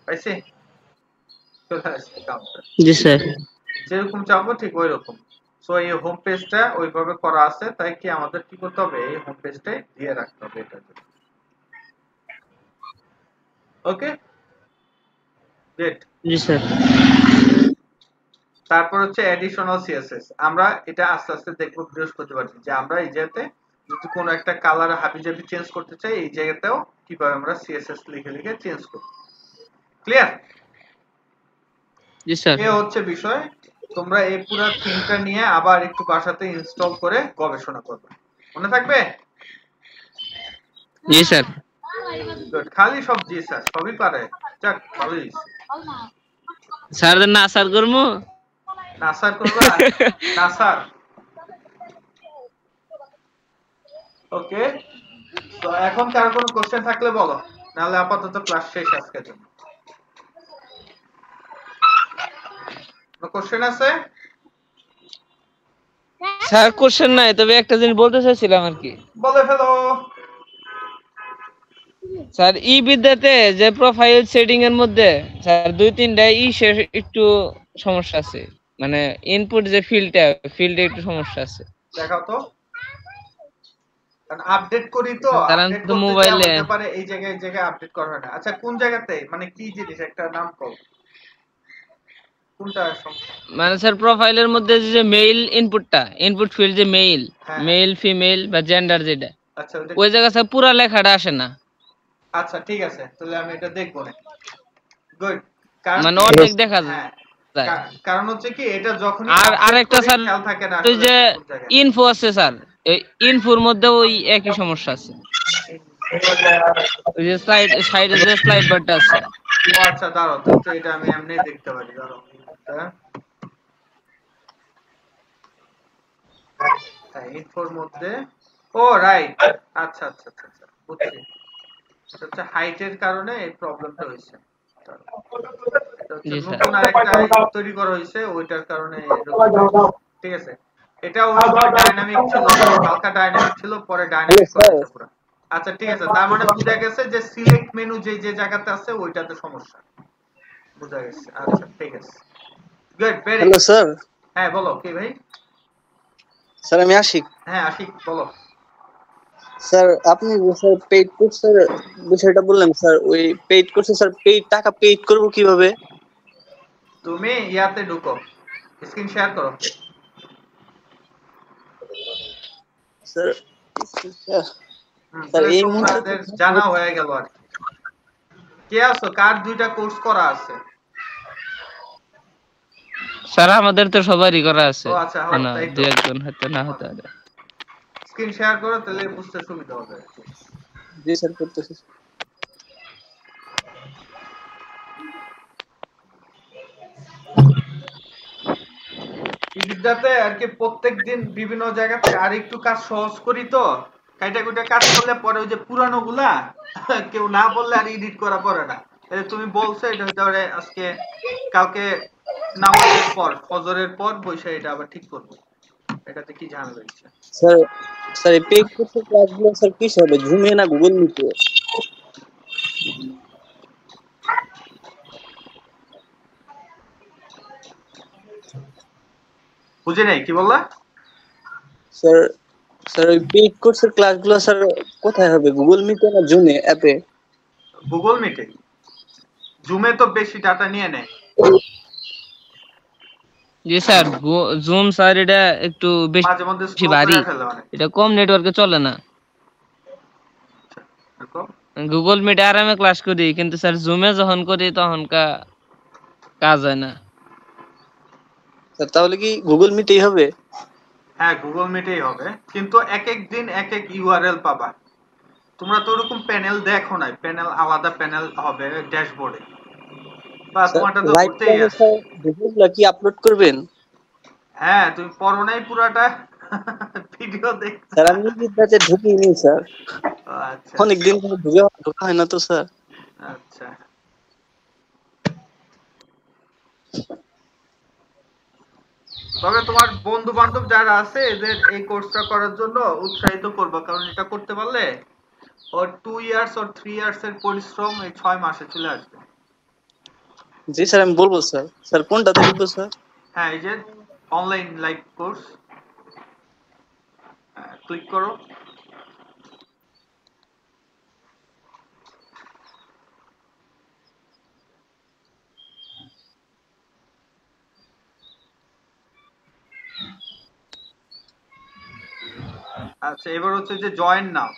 পাইছি চলে আসছে কাউন্টার। জি স্যার। যেরকম চাবো ঠিক ওই রকম। সো এই হোম পেজটা ওইভাবে করা আছে, তাই কি আমাদের কি করতে হবে, এই হোম পেজটাই দিয়ে রাখতে হবে এটা। Okay great. জি স্যার। তারপর হচ্ছে অ্যাডিশনাল সিএসএস। আমরা এটা আস্তে আস্তে দেখবো বৃহস্পতিবার যে আমরা এই জায়গাতে যদি কোনো একটা কালার হাবিজাবি চেঞ্জ করতে চাই, এই জায়গাতেও কিভাবে আমরা সিএসএস লিখে লিখে চেঞ্জ করব। ক্লিয়ার? জি স্যার। এই হচ্ছে বিষয়। তোমরা এই পুরো থিমটা নিয়ে আবার একটু বাসাতে ইনস্টল করে গবেষণা করবে, মনে থাকবে? জি স্যার। গুড, খালি সব জি স্যার, সবই পারে। যাক ভালোই। স্যার না স্যার করমু, না স্যার করবা, না স্যার। ওকে, তো এখন কার কোনো কোশ্চেন থাকলে বলো, নাহলে আপাতত ক্লাস শেষ আজকের জন্য। কোনো কোশ্চেন আছে? স্যার কোশ্চেন নাই, তবে একটা জিনিস বলতে চাইছিলাম আর কি। বলে ফেলো। স্যার ই বিদ্যাতে যে প্রোফাইল সেটিং এর মধ্যে স্যার 2-3টা একটু সমস্যা আছে, মানে ইনপুট যে ফিল্ডে একটু সমস্যা আছে। দেখাও তো, কারণ আপডেট করি তো, কারণ আপডেট তো করতে মোবাইলে হতে পারে এই জায়গায় আপডেট করা হয় না। আচ্ছা কোন জায়গাতে, মানে কি জিনিস, একটা নাম কও, কোনটা সমস্যা? মানে স্যার প্রোফাইলের মধ্যে যে মেইল ইনপুট ফিল্ড যে মেইল ফিমেল বা জেন্ডার যেটা, আচ্ছা ওই জায়গা স্যার পুরো লেখাটা আসে না। আচ্ছা ঠিক আছে, তাহলে আমি এটা দেখব না। গুড, কারণ মানে অনেক দেখা যায়। কারণ হচ্ছে কি এটা যখন আর আরেকটা স্যার খেয়াল থাকে না ওই যে ইনফো আছে স্যার, এই ইনফোর মধ্যে ওই একই সমস্যা আছে। ওই যে সাইডে যে স্লাইড বারটা আছে। ও আচ্ছা দাঁড়াও তো, এটা আমি এমনি দেখতে পারি, দাঁড়াও। ইনফোর মধ্যে, ও রাইট, আচ্ছা আচ্ছা আচ্ছা আচ্ছা বুঝছি। এটা হচ্ছে হাইটের কারণে এই প্রবলেমটা হয়েছে। নতুন আরেকটা তৈরি করা হয়েছে, ওইটার কারণে ঠিক আছে। এটা ওই ডাইনামিক ছিল, হালকা ডাইনামিক ছিল, পরে ডাইনামিক করেছে পুরো। আচ্ছা ঠিক আছে, তার মানে বুঝা গেছে যে সিলেক্ট মেনু যে জায়গাতে আছে ওইটাতে সমস্যা, বুঝা গেছে। আচ্ছা ঠিক আছে, গুড, ভেরি হ্যালো স্যার। হ্যাঁ বলো কি ভাই? স্যার আমি আশিক। হ্যাঁ আশিক বলো। স্যার আপনি স্যার পেইড কোর্সের বিষয়টা বললেন স্যার, ওই পেইড কোর্সে স্যার টাকা পেইড করব কিভাবে? তুমি ইয়াতে ঢুকো, স্ক্রিন শেয়ার করো। স্যার স্যার এই মুহূর্তে জানা হয়ে গেল আর কে আছো, কার দুইটা কোর্স করা আছে? স্যার আমাদের তো সবারই করা আছে। ও আচ্ছা, না দুই একজন হয়তো না হতে পারে। স্ক্রিন শেয়ার করো, তাহলে বুঝতে সুবিধা হবে। জি স্যার করতেছি। এই বিদ্যাতে আর কি প্রত্যেকদিন বিভিন্ন জায়গাতে আর একটু কাজ সহজ করি তো, কাইটা কাজ করলে পরে ওই যে পুরানো গুলা কেউ না বললে আর এডিট করা পড়ে না। তুমি বলছো এটা হতে পারে আজকে কালকে নামাজের পর, ফজরের পর বসে এটা আবার ঠিক করবো। এটাতে কি ঝামেলা হচ্ছে? স্যার এই পেইড কোর্সের ক্লাসগুলো স্যার কি হবে, জুমে না গুগল মিটে? বুঝি নাই, কি বললা? স্যার ওই পেইড কোর্সের ক্লাসগুলো স্যার কোথায় হবে, গুগল মিটে না জুমে অ্যাপে? গুগল মিটে। জুমে তো বেশি ডাটা নিয়ে নেয়। জি স্যার, জুম স্যার এটা একটু বেশি ভারী, এটা কম নেটওয়ার্কে চলে না। গুগল মিটে আরামে ক্লাস করি, কিন্তু স্যার জুমে যখন করি তখন কাজ হয় না। স্যার তাহলে কি গুগল মিটেই হবে? হ্যাঁ গুগল মিটেই হবে, কিন্তু এক এক দিন এক এক ইউআরএল পাবা। তোমরা তো ওরকম প্যানেল দেখো নাই, প্যানেল আলাদা প্যানেল হবে ড্যাশবোর্ডে, বা স্যার তোমারটা তো রাইট ঘুরতেই টাইমে আছে। স্যার ভিডিওগুলো কি আপলোড করবেন? হ্যাঁ তুমি পড়ো নাই পুরাটা ভিডিও দেখ। স্যার আমি বিদ্যাতে ঢুকিনি স্যার, আচ্ছা অনেকদিন ধরে ঢোকা হয় না তো স্যার। আচ্ছা, তবে তোমার বন্ধু বান্ধব যারা আছে এদের এই কোর্সটা করার জন্য উৎসাহিত করবা, কারণ এটা করতে পারলে ওর 2 ইয়ার্স or 3 ইয়ার্স এর পরিশ্রম এই 6 মাসে চলে আসবে। জি স্যার আমি বলবো স্যার। স্যার কোনটাতে ঢুকবো স্যার? হ্যাঁ এই যে অনলাইন লাইভ কোর্স, ক্লিক করো। আচ্ছা এবার হচ্ছে যে জয়েন নাও,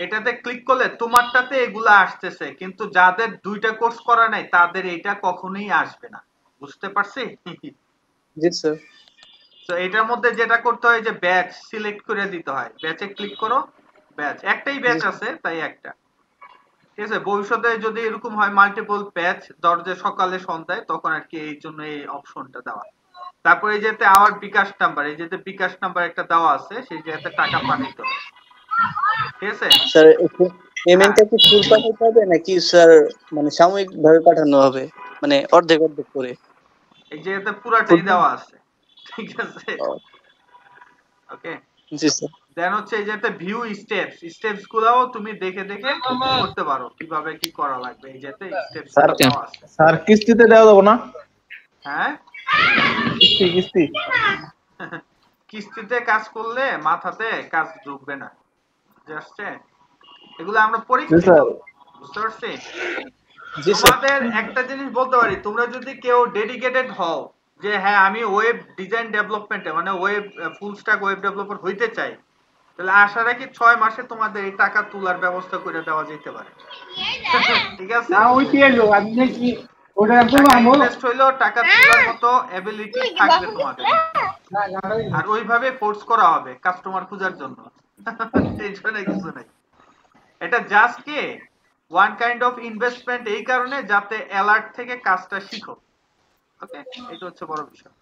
এটাতে ক্লিক করলে তোমারটাতে এগুলা আসতেছে, কিন্তু যাদের দুইটা কোর্স করা নাই তাদের এটা কখনোই আসবে না, বুঝতে পারছি? জি স্যার। তো এটার মধ্যে যেটা করতে হয় যে ব্যাচ সিলেক্ট করে দিতে হয়, ব্যাচে ক্লিক করো, ব্যাচ একটাই ব্যাচ আছে তাই একটা, ঠিক আছে? ভবিষ্যতে যদি এরকম হয় মাল্টিপল ব্যাচ দরজে সকালে সন্ধ্যায়, তখন আর কি এই জন্য এই অপশনটা দেওয়া। তারপরে এই যেতে আমার বিকাশ নাম্বার, এই যেতে বিকাশ নাম্বার একটা দেওয়া আছে, সেই জায়গাতে টাকা পাঠাইতে হবে, ঠিক আছে? স্যার পেমেন্টটা কি ফুল পাঠাতে হবে নাকি স্যার মানে সাময়িক ভাবে পাঠানো হবে, মানে অর্ধেক অর্ধেক করে? এই জায়গাতে পুরাটাই দেওয়া আছে, ঠিক আছে? ওকে, জি স্যার। দেন হচ্ছে এই যেতে ভিউ স্টেপস, স্টেপস গুলাও তুমি দেখে দেখে করতে পারো কিভাবে কি করা লাগবে, এই যেতে স্টেপস স্যার গুলো দেওয়া আছে। স্যার কিস্তিতে দেওয়া যাবে না? হ্যাঁ কিস্তি কিস্তিতে কাজ করলে মাথাতে কাজ ঢুকবে না, বুঝতে এগুলো আমরা জি পরীক্ষিত, স্যার। বুঝতে পারছি? জি স্যার। তোমাদের একটা জিনিস বলতে পারি, তোমরা যদি কেউ ডেডিকেটেড হও যে হ্যাঁ আমি ওয়েব ডিজাইন ডেভেলপমেন্টে মানে web full stack web developer হইতে চাই, তাহলে আশা রাখি 6 মাসে তোমাদের এই টাকা তোলার ব্যবস্থা করে দেওয়া যেতে পারে, ঠিক আছে? ইনভেস্ট হইলো, টাকা তোলার মতো এবিলিটি থাকবে তোমাদের, আর ওইভাবে ফোর্স করা হবে কাস্টমার খোঁজার জন্য, টেনশনে কিছু নাই। এটা জাস্ট কি ওয়ান কাইন্ড অফ ইনভেস্টমেন্ট, এই কারণে যাতে অ্যালার্ট থেকে কাজটা শিখো, ওকে? এটা হচ্ছে বড় বিষয়।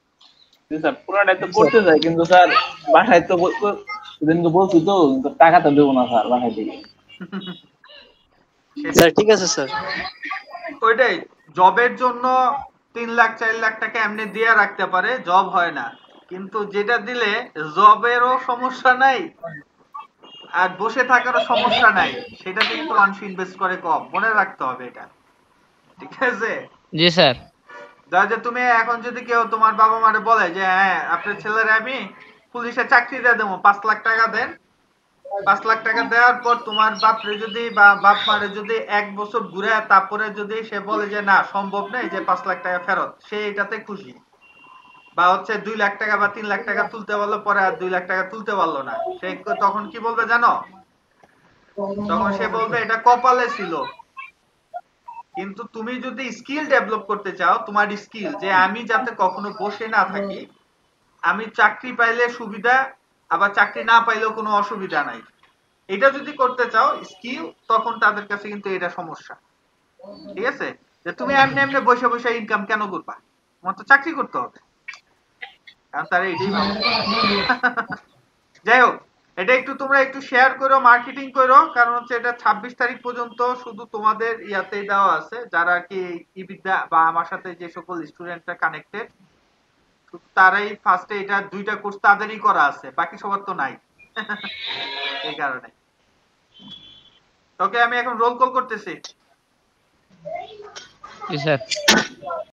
জি স্যার পুরাটাই তো করতে চাই, কিন্তু স্যার বাসায় তো সেদিন তো বলছি তো, কিন্তু টাকা তো দেবো না স্যার বাসায় থেকে। স্যার ঠিক আছে স্যার। ওইটাই, জবের জন্য 3 লাখ 4 লাখ টাকা এমনি দিয়ে রাখতে পারে, জব হয় না, কিন্তু যেটা দিলে জবেরও সমস্যা নাই আর বসে থাকারও সমস্যা নাই, সেটাতে কিন্তু মানুষ ইনভেস্ট করে কম, মনে রাখতে হবে এটা, ঠিক আছে? জি স্যার। যা যে তুমি এখন যদি কেউ তোমার বাবা মারে বলে যে হ্যাঁ আপনার ছেলের আমি পুলিশে চাকরি দিয়ে দেবো, 5 লাখ টাকা দেন, 5 লাখ টাকা দেওয়ার পর তোমার বাপরে যদি বা বাপ মারে যদি 1 বছর ঘুরে তারপরে যদি সে বলে যে না সম্ভব নয় যে 5 লাখ টাকা ফেরত, সে এটাতে খুশি। বা হচ্ছে 2 লাখ টাকা বা 3 লাখ টাকা তুলতে পারলো, পরে আর 2 লাখ টাকা তুলতে পারলো না, সে তখন কি বলবে জানো? তখন সে বলবে এটা কপালে ছিল। কিন্তু তুমি যদি স্কিল ডেভেলপ করতে চাও, তোমার স্কিল যে আমি যাতে কখনো বসে না থাকি, আমি চাকরি পাইলে সুবিধা আবার চাকরি না পাইলেও কোনো অসুবিধা নাই, এটা যদি করতে চাও স্কিল, তখন তাদের কাছে কিন্তু এটা সমস্যা, ঠিক আছে? যে তুমি এমনি এমনি বসে বসে ইনকাম কেন করবা, তোমার তো চাকরি করতে হবে, কারণ তারা এটাই ভাবে। যাই হোক, এটা একটু তোমরা একটু শেয়ার করো, মার্কেটিং করো, কারণ হচ্ছে এটা 26 তারিখ পর্যন্ত শুধু তোমাদের ইয়াতেই দেওয়া আছে, যারা কি ইবিদ্যা বা আমার সাথে যে সকল স্টুডেন্টরা কানেক্টেড, তারাই ফার্স্টে এটা 2টা কোর্স তাদেরই করা আছে, বাকি সবার তো নাই। এই কারণে ওকে, আমি এখন রোল কল করতেছি। জি স্যার।